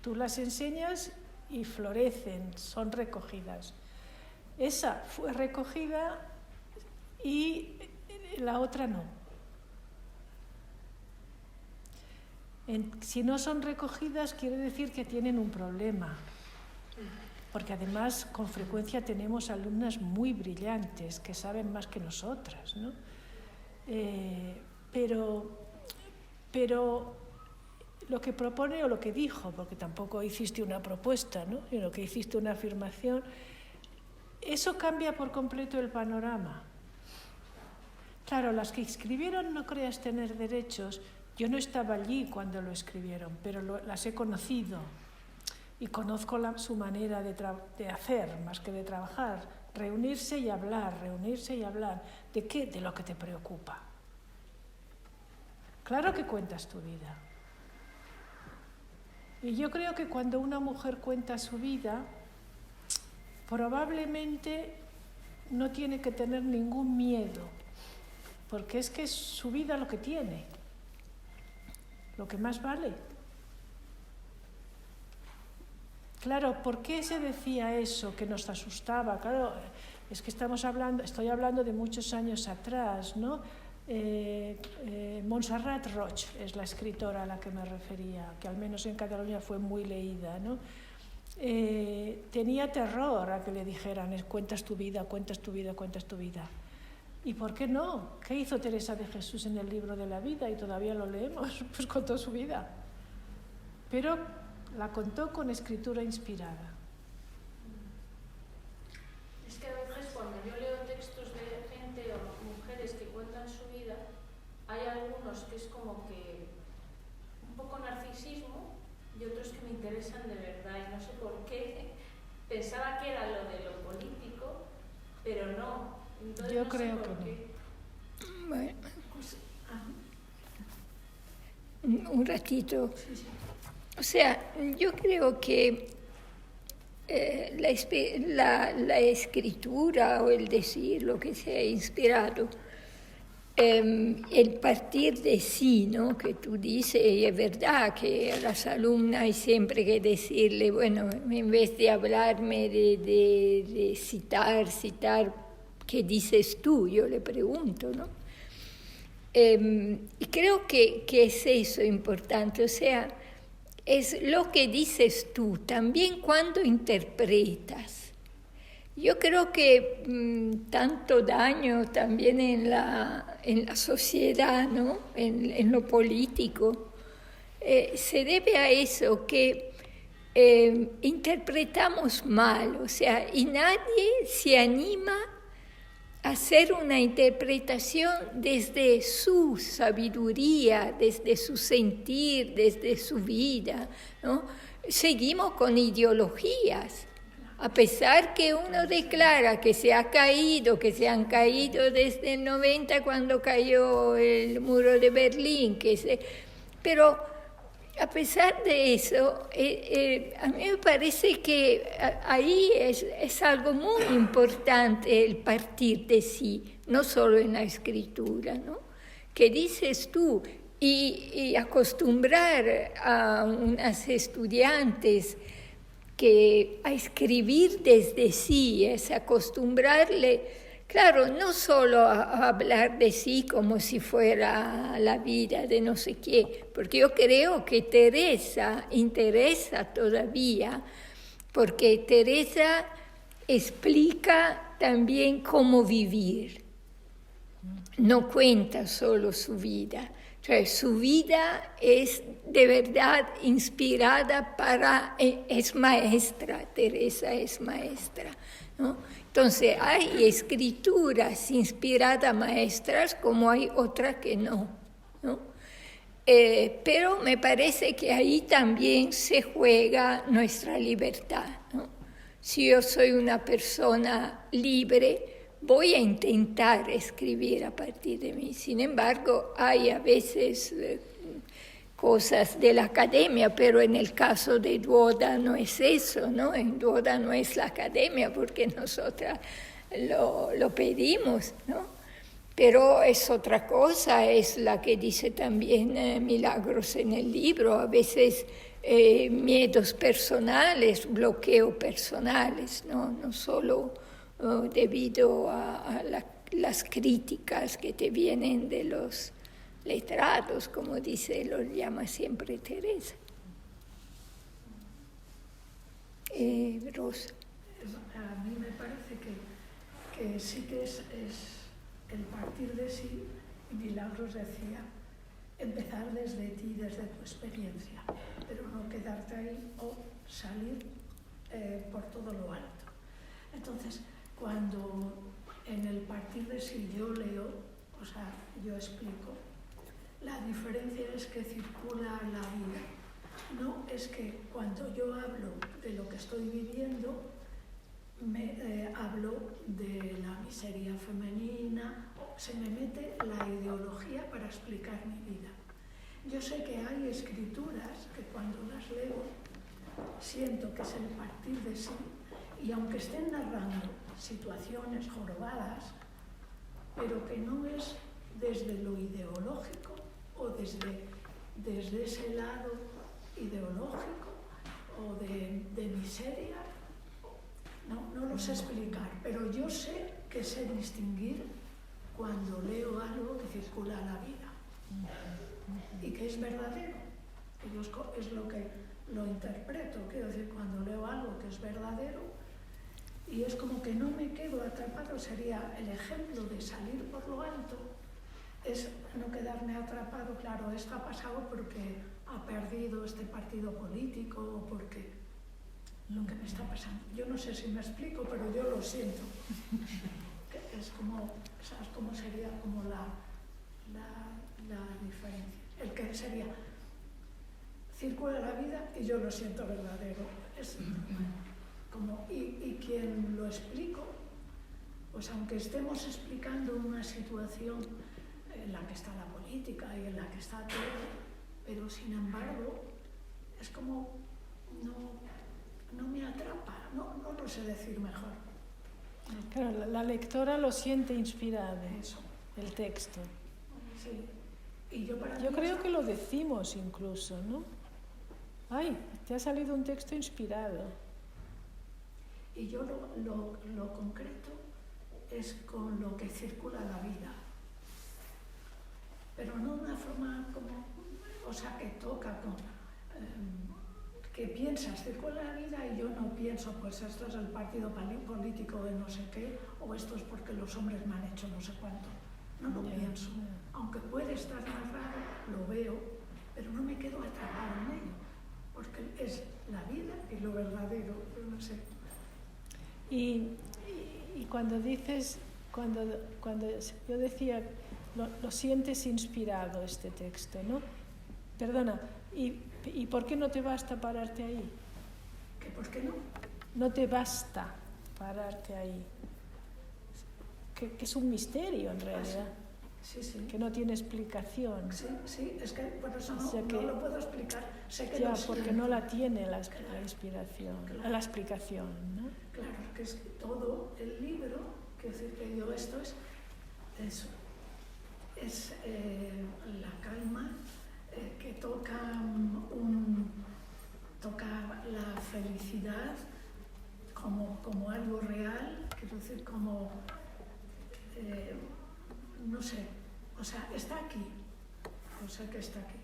Tú las enseñas y florecen, son recogidas. Esa fue recogida y la otra no. Si no son recogidas, quiere decir que tienen un problema. Porque además, con frecuencia tenemos alumnas muy brillantes que saben más que nosotras, ¿no? Pero lo que propone o lo que dijo, porque tampoco hiciste una propuesta, ¿no? Sino que hiciste una afirmación, eso cambia por completo el panorama. Claro, las que escribieron No creas tener derechos, yo no estaba allí cuando lo escribieron, pero las he conocido y conozco su manera de hacer más que de trabajar. Reunirse y hablar. ¿De qué? De lo que te preocupa. Claro que cuentas tu vida. Y yo creo que cuando una mujer cuenta su vida, probablemente no tiene que tener ningún miedo, porque es que es su vida lo que tiene, lo que más vale. Claro, ¿por qué se decía eso que nos asustaba? Claro, es que estoy hablando de muchos años atrás, ¿no? Montserrat Roig es la escritora a la que me refería, que al menos en Cataluña fue muy leída, ¿no? Tenía terror a que le dijeran, cuentas tu vida. ¿Y por qué no? ¿Qué hizo Teresa de Jesús en el libro de la vida? Y todavía lo leemos, pues contó su vida. Pero la contó con escritura inspirada. Es que a veces cuando yo leo textos de gente o mujeres que cuentan su vida, hay algunos que es como que un poco narcisismo y otros que me interesan de verdad, y no sé por qué. Pensaba que era lo de lo político, pero no. Entonces, yo no creo sé por que qué. No. Bueno, un ratito. O sea, yo creo que la escritura o el decir, lo que sea inspirado, el partir de sí, ¿no? Que tú dices, y es verdad que a las alumnas hay siempre que decirle, bueno, en vez de hablarme de citar, ¿qué dices tú? Yo le pregunto, ¿no? Y creo que es eso importante, o sea, es lo que dices tú, también cuando interpretas. Yo creo que tanto daño también en la sociedad, ¿no? En lo político, se debe a eso, que interpretamos mal, o sea, y nadie se anima a hacer una interpretación desde su sabiduría, desde su sentir, desde su vida, ¿no? Seguimos con ideologías. A pesar que uno declara que se han caído desde el 90 cuando cayó el muro de Berlín, pero a pesar de eso, a mí me parece que ahí es algo muy importante el partir de sí, no solo en la escritura, ¿no? ¿Qué dices tú? Y acostumbrar a unas estudiantes a escribir desde sí, es acostumbrarle, claro, no solo a hablar de sí como si fuera la vida de no sé qué, porque yo creo que Teresa interesa todavía, porque Teresa explica también cómo vivir, no cuenta solo su vida. O sea, su vida es de verdad inspirada es maestra, Teresa es maestra, ¿no? Entonces hay escrituras inspiradas maestras como hay otras que no, ¿no? Pero me parece que ahí también se juega nuestra libertad, ¿no? Si yo soy una persona libre, voy a intentar escribir a partir de mí. Sin embargo, hay a veces cosas de la academia, pero en el caso de Duoda no es eso, ¿no? En Duoda no es la academia porque nosotras lo pedimos, ¿no? Pero es otra cosa, es la que dice también Milagros en el libro, a veces miedos personales, bloqueos personales, ¿no? No solo debido a las críticas que te vienen de los letrados, como los llama siempre Teresa. Rosa. A mí me parece que sí que es el partir de sí, y Milagros decía, empezar desde ti, desde tu experiencia, pero no quedarte ahí o salir por todo lo alto. Entonces, cuando en el partir de sí yo leo, o sea, yo explico, la diferencia es que circula la vida. No es que cuando yo hablo de lo que estoy viviendo, hablo de la miseria femenina, se me mete la ideología para explicar mi vida. Yo sé que hay escrituras que cuando las leo siento que es el partir de sí, y aunque estén narrando situaciones jorobadas, pero que no es desde lo ideológico o desde ese lado ideológico o de miseria, no lo sé explicar, pero yo sé que sé distinguir cuando leo algo que circula a la vida y que es verdadero, que yo es lo que lo interpreto, quiero decir, cuando leo algo que es verdadero, y es como que no me quedo atrapado, sería el ejemplo de salir por lo alto, es no quedarme atrapado, claro, esto ha pasado porque ha perdido este partido político o porque lo que me está pasando. Yo no sé si me explico, pero yo lo siento. Es como, ¿sabes cómo sería como la diferencia? El que sería, circula la vida y yo lo siento verdadero. Es como, y quien lo explico, pues aunque estemos explicando una situación en la que está la política y en la que está todo, pero sin embargo es como no me atrapa, no lo sé decir mejor. Claro, la lectora lo siente inspirado, Eso, el texto. sí. Y yo creo que lo decimos incluso, ¿no? Ay, te ha salido un texto inspirado. Y yo lo concreto es con lo que circula la vida. Pero no de una forma como, o sea, que toca, que piensas, circula la vida y yo no pienso, pues esto es el partido político de no sé qué, o esto es porque los hombres me han hecho no sé cuánto. No lo pienso. Aunque puede estar más raro, lo veo, pero no me quedo atrapado en ello, porque es la vida y lo verdadero, yo no sé. Y cuando dices, cuando yo decía, lo sientes inspirado este texto, ¿no? Perdona, ¿y por qué no te basta pararte ahí? ¿Que por qué no? No te basta pararte ahí. Que es un misterio en realidad. Sí. Que no tiene explicación. Sí, es que por eso O sea que, no lo puedo explicar. Sé que ya, lo porque siento. no la tiene la inspiración, Claro. la explicación, ¿no? Claro, que es que todo el libro, que decir que yo esto es la calma que toca la felicidad como algo real, quiero decir, como no sé, o sea, está aquí, o sea que está aquí.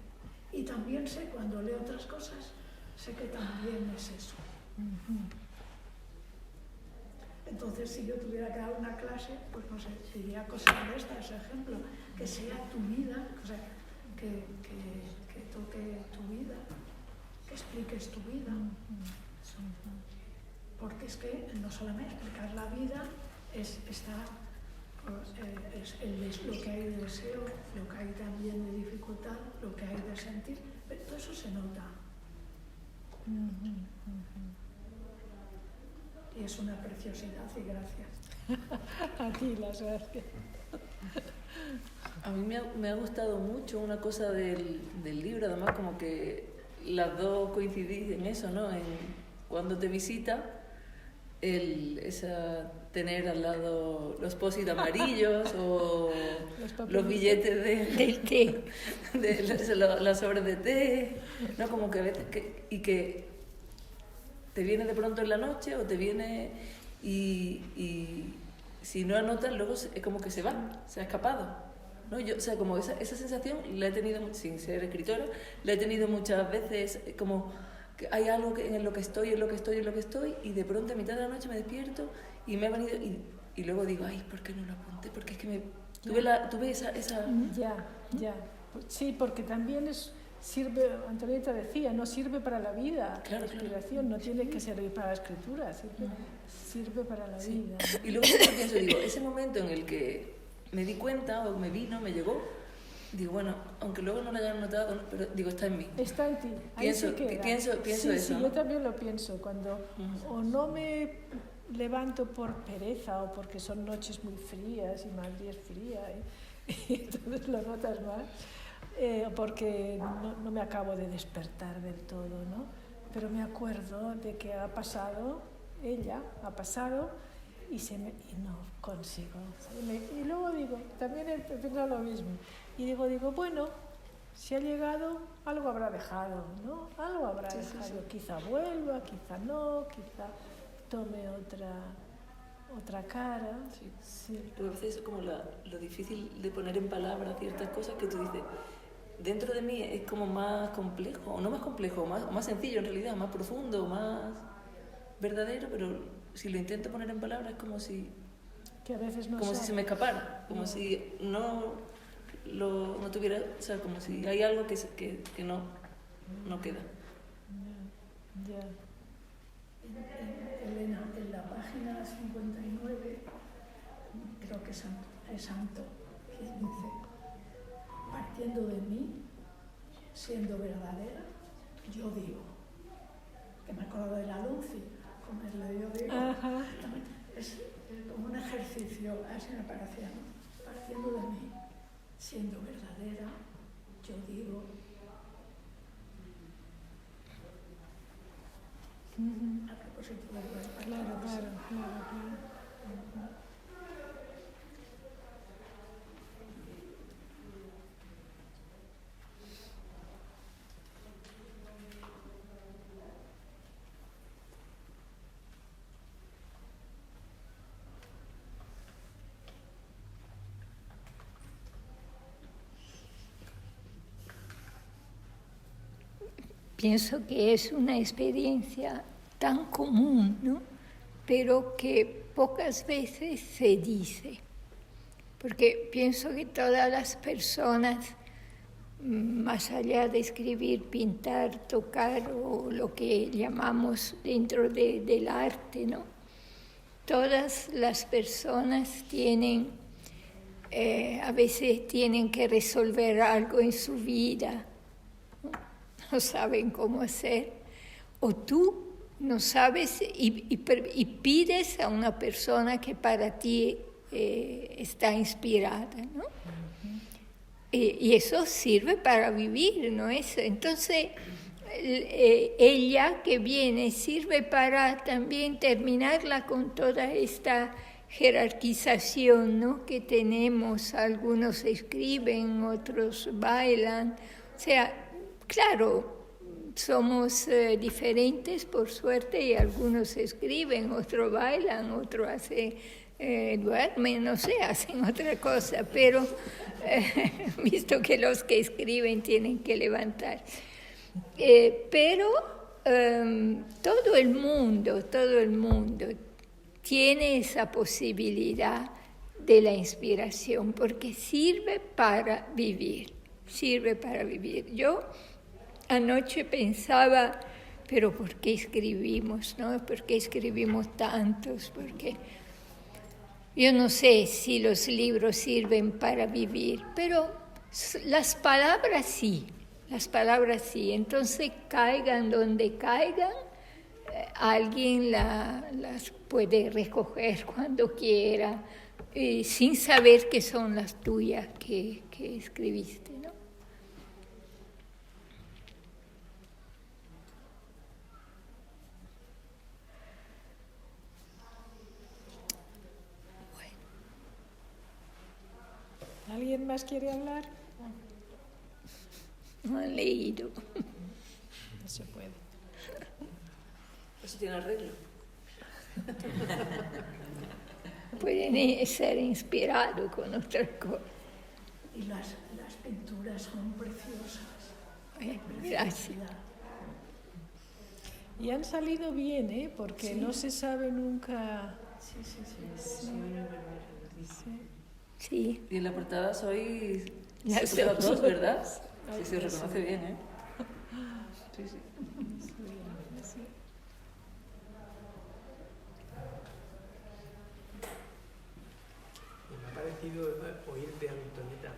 Y también sé, cuando leo otras cosas, sé que también es eso. Entonces, si yo tuviera que dar una clase, pues no sé, diría cosas de estas, ejemplo, que sea tu vida, o sea, que toque tu vida, que expliques tu vida. Porque es que no solamente explicar la vida es lo que hay de deseo, lo que hay también de dificultad, lo que hay de sentir, pero todo eso se nota. Y es una preciosidad y gracias. A ti las gracias. A mí me ha gustado mucho una cosa del libro, además como que las dos coincidís en eso, ¿no? En cuando te visita, tener al lado los post-it amarillos o los billetes del té, las sobres de té, ¿no? Como que a veces que te viene de pronto en la noche o te viene y si no anotas luego es como que se ha escapado, ¿no? Yo, o sea, como esa sensación la he tenido, sin ser escritora, la he tenido muchas veces, como que hay algo en lo que estoy, y de pronto a mitad de la noche me despierto y me ha venido y luego digo, ay, ¿por qué no lo apunté? Porque es que tuve esa... Ya. Sí, porque también sirve, Antonieta decía, no sirve para la vida, claro, la inspiración no tiene que servir para la escritura, sirve para la vida. Y luego yo pienso, digo, ese momento en el que me di cuenta o me llegó, digo, bueno, aunque luego no lo hayan notado, pero digo, está en mí. Está en ti. Pienso sí, eso. Sí, yo también lo pienso. Cuando o no me levanto por pereza o porque son noches muy frías y Madrid es fría y entonces lo notas más, porque no me acabo de despertar del todo, ¿no? Pero me acuerdo de que ella ha pasado y no consigo. Y luego digo, también he pensado lo mismo. Y digo, bueno, si ha llegado, algo habrá dejado, ¿no? Algo habrá dejado. Sí. Quizá vuelva, quizá no, quizá tome otra cara. Sí. Pero a veces es como lo difícil de poner en palabras ciertas cosas que tú dices, dentro de mí es como más complejo, o no más complejo, más sencillo en realidad, más profundo, más verdadero, pero si lo intento poner en palabras es como si... Que a veces no como si se me escapara, como si no tuviera, o sea, como si hay algo que no queda. Ya. Elena, en la página 59, creo que es Santo, que dice, partiendo de mí, siendo verdadera, yo digo, que me acuerdo de la Lucy, como es lo yo digo, es como un ejercicio, así me parecía, ¿no? Partiendo de mí, siendo verdadera, yo digo. propósito del poema. Claro. Pienso que es una experiencia tan común, ¿no? Pero que pocas veces se dice. Porque pienso que todas las personas, más allá de escribir, pintar, tocar o lo que llamamos dentro del arte, ¿no? Todas las personas tienen, a veces tienen que resolver algo en su vida, no saben cómo hacer, o tú no sabes y pides a una persona que para ti está inspirada, ¿no? Y eso sirve para vivir, ¿no es? Entonces, ella que viene sirve para también terminarla con toda esta jerarquización, ¿no? Que tenemos. Algunos escriben, otros bailan, o sea, claro, somos diferentes por suerte y algunos escriben, otros bailan, otros duermen, no sé, hacen otra cosa, pero visto que los que escriben tienen que levantar. Pero todo el mundo tiene esa posibilidad de la inspiración porque sirve para vivir. Yo anoche pensaba, pero ¿por qué escribimos, no? ¿Por qué escribimos tantos? Porque yo no sé si los libros sirven para vivir, pero las palabras sí. Entonces, caigan donde caigan, alguien las puede recoger cuando quiera, sin saber que son las tuyas que escribiste, ¿no? ¿Alguien más quiere hablar? No han leído. No se puede. Eso tiene arreglo. Pueden ser inspirados con otras cosas. Y las pinturas son preciosas. Gracias. Y han salido bien, porque sí. No se sabe nunca. Sí. Y en la portada sois las dos, ¿verdad? Sí, se reconoce bien, ¿eh? Sí. Me ha parecido oírte, Antonieta,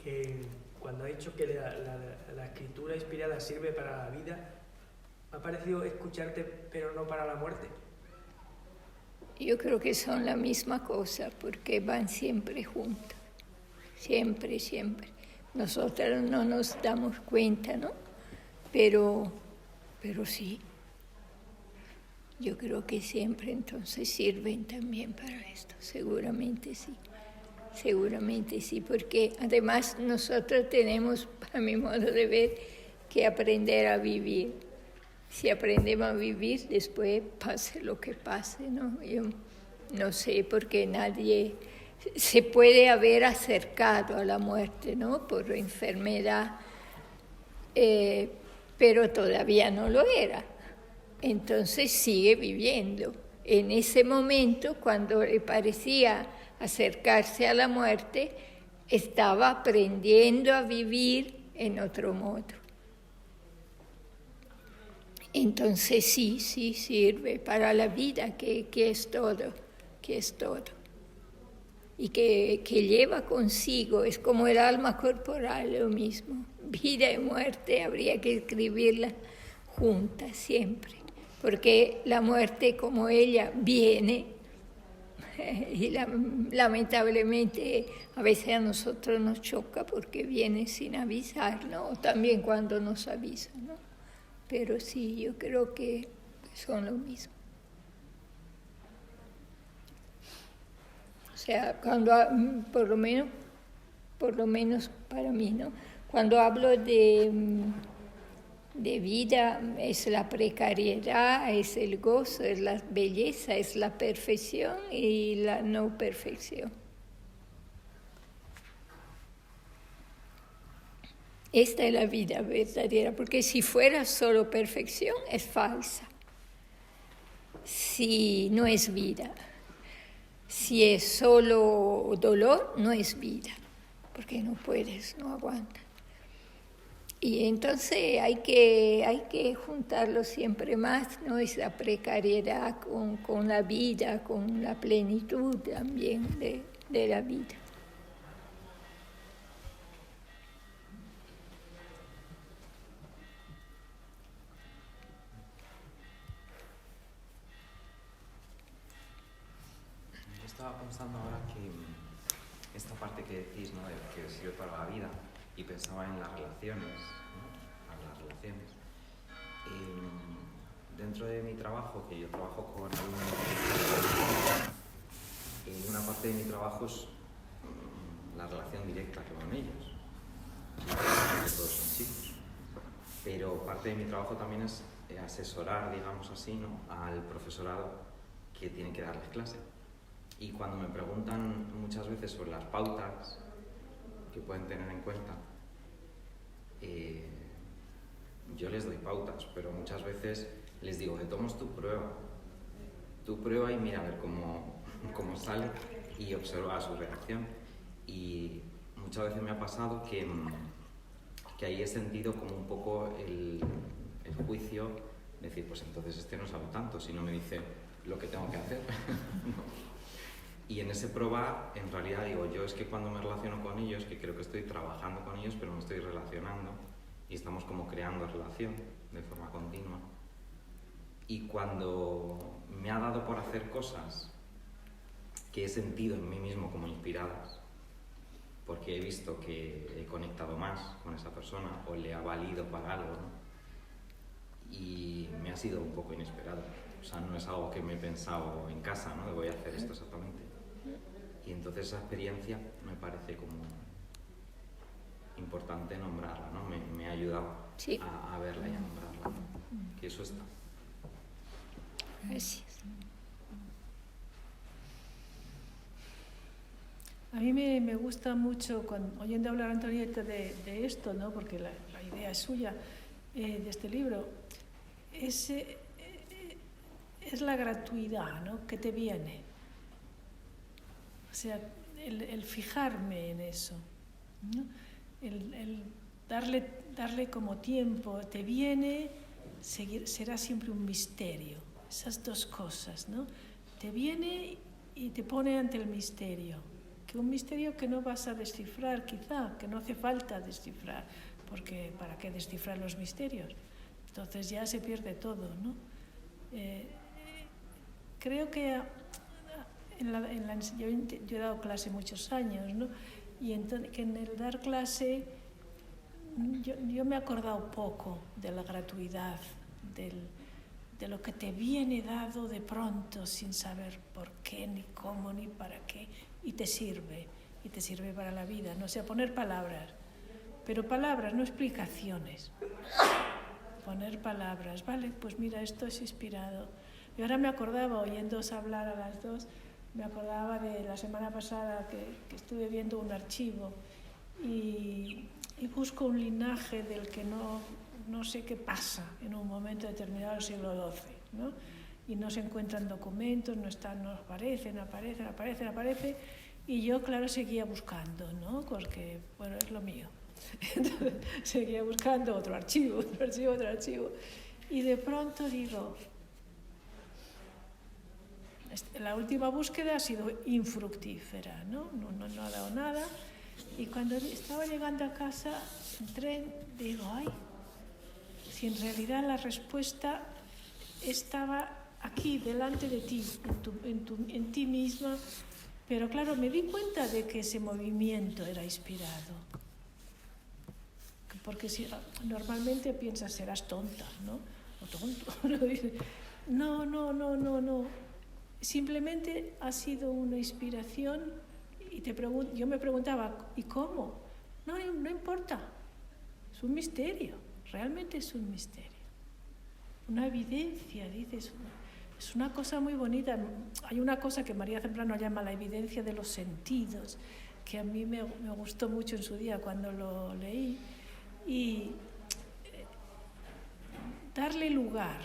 que cuando ha dicho que la escritura inspirada sirve para la vida, me ha parecido escucharte, pero no para la muerte. Yo creo que son la misma cosa, porque van siempre juntas. Siempre. Nosotros no nos damos cuenta, ¿no? Pero sí. Yo creo que siempre entonces sirven también para esto. Seguramente sí, porque además nosotros tenemos, a mi modo de ver, que aprender a vivir. Si aprendemos a vivir, después pase lo que pase, ¿no? Yo no sé, porque nadie se puede haber acercado a la muerte, ¿no? Por enfermedad, pero todavía no lo era. Entonces sigue viviendo. En ese momento, cuando le parecía acercarse a la muerte, estaba aprendiendo a vivir en otro modo. Entonces sí sirve para la vida, que es todo. Y que lleva consigo, es como el alma corporal, lo mismo. Vida y muerte habría que escribirla juntas siempre, porque la muerte como ella viene, y lamentablemente a veces a nosotros nos choca porque viene sin avisar, ¿no? O también cuando nos avisan, ¿no? Pero sí, yo creo que son lo mismo. O sea, cuando, por lo menos para mí, ¿no? Cuando hablo de vida, es la precariedad, es el gozo, es la belleza, es la perfección y la no perfección. Esta es la vida verdadera, porque si fuera solo perfección, es falsa. Si no es vida. Si es solo dolor, no es vida, porque no puedes, no aguantas. Y entonces hay que juntarlo siempre más, ¿no? Esa precariedad con la vida, con la plenitud también de la vida. Estaba pensando ahora que esta parte que decís, ¿no?, de que sirve para la vida, y pensaba en las relaciones, ¿no?, en las relaciones. Dentro de mi trabajo, que yo trabajo con alumnos, una parte de mi trabajo es la relación directa con ellos, porque todos son chicos. Pero parte de mi trabajo también es asesorar, digamos así, ¿no?, al profesorado que tiene que darles clase. Y cuando me preguntan muchas veces sobre las pautas que pueden tener en cuenta, yo les doy pautas, pero muchas veces les digo, tomas tu prueba y mira a ver cómo sale y observa su reacción. Y muchas veces me ha pasado que ahí he sentido como un poco el juicio, decir, pues entonces no sabe tanto, si no me dice lo que tengo que hacer. Y en ese probar, en realidad digo, yo es que cuando me relaciono con ellos, que creo que estoy trabajando con ellos, pero me estoy relacionando, y estamos como creando relación de forma continua. Y cuando me ha dado por hacer cosas que he sentido en mí mismo como inspiradas, porque he visto que he conectado más con esa persona o le ha valido para algo, ¿no? Y me ha sido un poco inesperado. O sea, no es algo que me he pensado en casa, ¿no?, de voy a hacer esto exactamente. Y entonces esa experiencia me parece como importante nombrarla, ¿no? Me ha ayudado sí. a verla y a nombrarla, ¿no? Que eso está. Gracias. A mí me gusta mucho, oyendo hablar a Antonieta de esto, ¿no?, porque la idea es suya, de este libro, es la gratuidad, ¿no?, que te viene. O sea, el fijarme en eso, ¿no?, el darle como tiempo, te viene, será siempre un misterio. Esas dos cosas, ¿no? Te viene y te pone ante el misterio. Que un misterio que no vas a descifrar, quizá, que no hace falta descifrar, porque ¿para qué descifrar los misterios? Entonces ya se pierde todo, ¿no? Creo que yo he dado clase muchos años, ¿no? Y entonces, que en el dar clase yo me he acordado poco de la gratuidad, de lo que te viene dado de pronto sin saber por qué, ni cómo, ni para qué, y te sirve para la vida, no sé, poner palabras, pero palabras, no explicaciones. Poner palabras, vale, pues mira, esto es inspirado. Y ahora me acordaba, oyéndoos hablar a las dos, me acordaba de la semana pasada que estuve viendo un archivo y busco un linaje del que no sé qué pasa en un momento determinado del siglo XII, ¿no? Y no se encuentran documentos, no aparecen, y yo, claro, seguía buscando, ¿no? Porque, bueno, es lo mío. Entonces, seguía buscando otro archivo, y de pronto digo, la última búsqueda ha sido infructífera, ¿no? No ha dado nada, y cuando estaba llegando a casa en tren, digo, ay, si en realidad la respuesta estaba aquí, delante de ti, en ti misma, pero claro, me di cuenta de que ese movimiento era inspirado. Porque si normalmente piensas, serás tonta, ¿no? O tonto. No. simplemente ha sido una inspiración y yo me preguntaba, ¿y cómo? No importa, es un misterio, realmente es un misterio. Una evidencia, dices, es una cosa muy bonita. Hay una cosa que María Zambrano llama la evidencia de los sentidos, que a mí me gustó mucho en su día cuando lo leí, y darle lugar,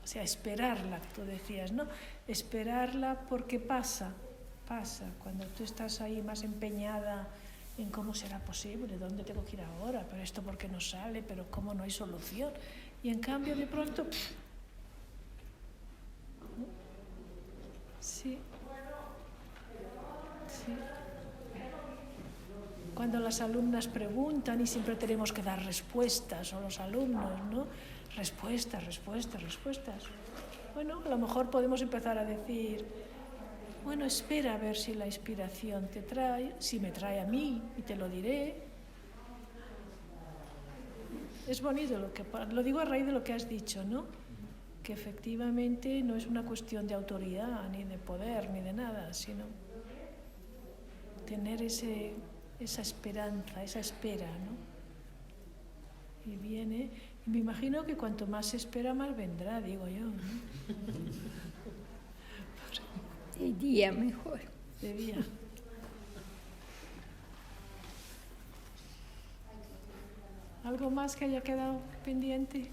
o sea, esperarla, tú decías, ¿no? Esperarla porque pasa, cuando tú estás ahí más empeñada en cómo será posible, dónde tengo que ir ahora, pero esto por qué no sale, pero cómo no hay solución, y en cambio de pronto, sí. Cuando las alumnas preguntan y siempre tenemos que dar respuestas, o los alumnos, ¿no? Respuestas. Bueno, a lo mejor podemos empezar a decir, bueno, espera a ver si la inspiración te trae, si me trae a mí y te lo diré. Es bonito, lo digo a raíz de lo que has dicho, ¿no? Que efectivamente no es una cuestión de autoridad, ni de poder, ni de nada, sino tener esa esperanza, esa espera, ¿no? Y viene, y me imagino que cuanto más se espera, más vendrá, digo yo, ¿no? De día mejor. De día. ¿Algo más que haya quedado pendiente?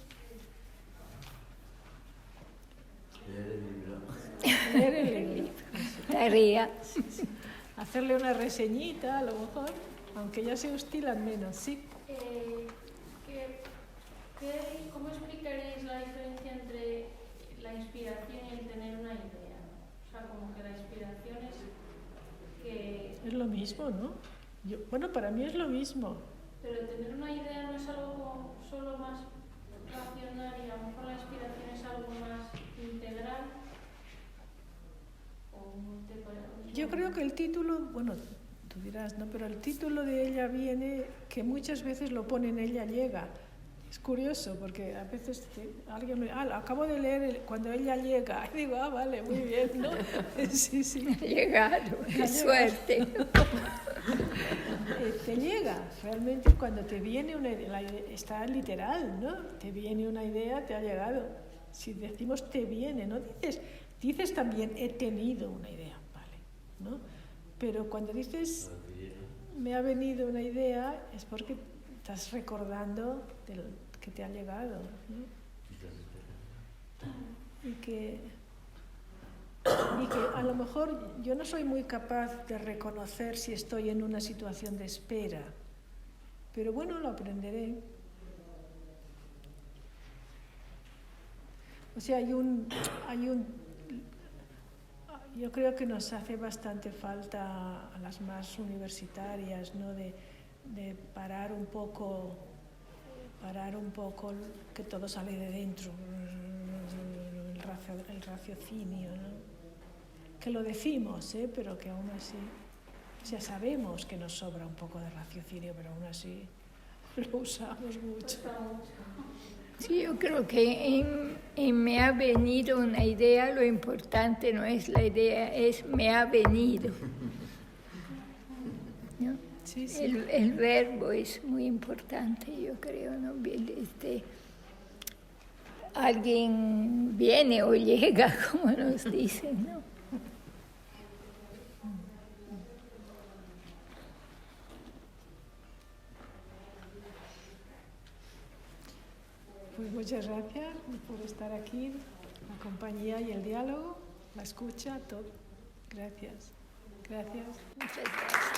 Leer el libro. Tarea. Hacerle una reseñita, a lo mejor, aunque ya se hostilan menos, sí. ¿Cómo explicaréis la diferencia entre la inspiración y el tener una idea? O sea, como que la inspiración es que... Es lo mismo, ¿no? Bueno, para mí es lo mismo. Pero tener una idea no es algo solo más racional y a lo mejor la inspiración es algo más integral. Yo creo que el título, bueno, tú dirás, ¿no? Pero el título de ella viene, que muchas veces lo ponen ella llega. Es curioso, porque a veces alguien me acabo de leer cuando ella llega, y digo, vale, muy bien, ¿no? Sí. Ha llegado, qué suerte. Te llega, realmente cuando te viene una idea, está literal, ¿no? Te viene una idea, te ha llegado. Si decimos te viene, ¿no? Dices también he tenido una idea, ¿vale? ¿No? Pero cuando dices me ha venido una idea, es porque estás recordando que te ha llegado, ¿no? Y que a lo mejor yo no soy muy capaz de reconocer si estoy en una situación de espera, pero bueno, lo aprenderé. O sea, yo creo que nos hace bastante falta a las más universitarias, ¿no? De parar un poco que todo sale de dentro, el raciocinio, ¿no? Que lo decimos, pero que aún así, o sea, sabemos que nos sobra un poco de raciocinio, pero aún así lo usamos mucho. Sí, yo creo que en me ha venido una idea, lo importante no es la idea, es me ha venido, ¿no? Sí. El verbo es muy importante, yo creo, ¿no? Alguien viene o llega, como nos dicen, ¿no? Pues muchas gracias por estar aquí, la compañía y el diálogo, la escucha, todo. Gracias. Muchas gracias.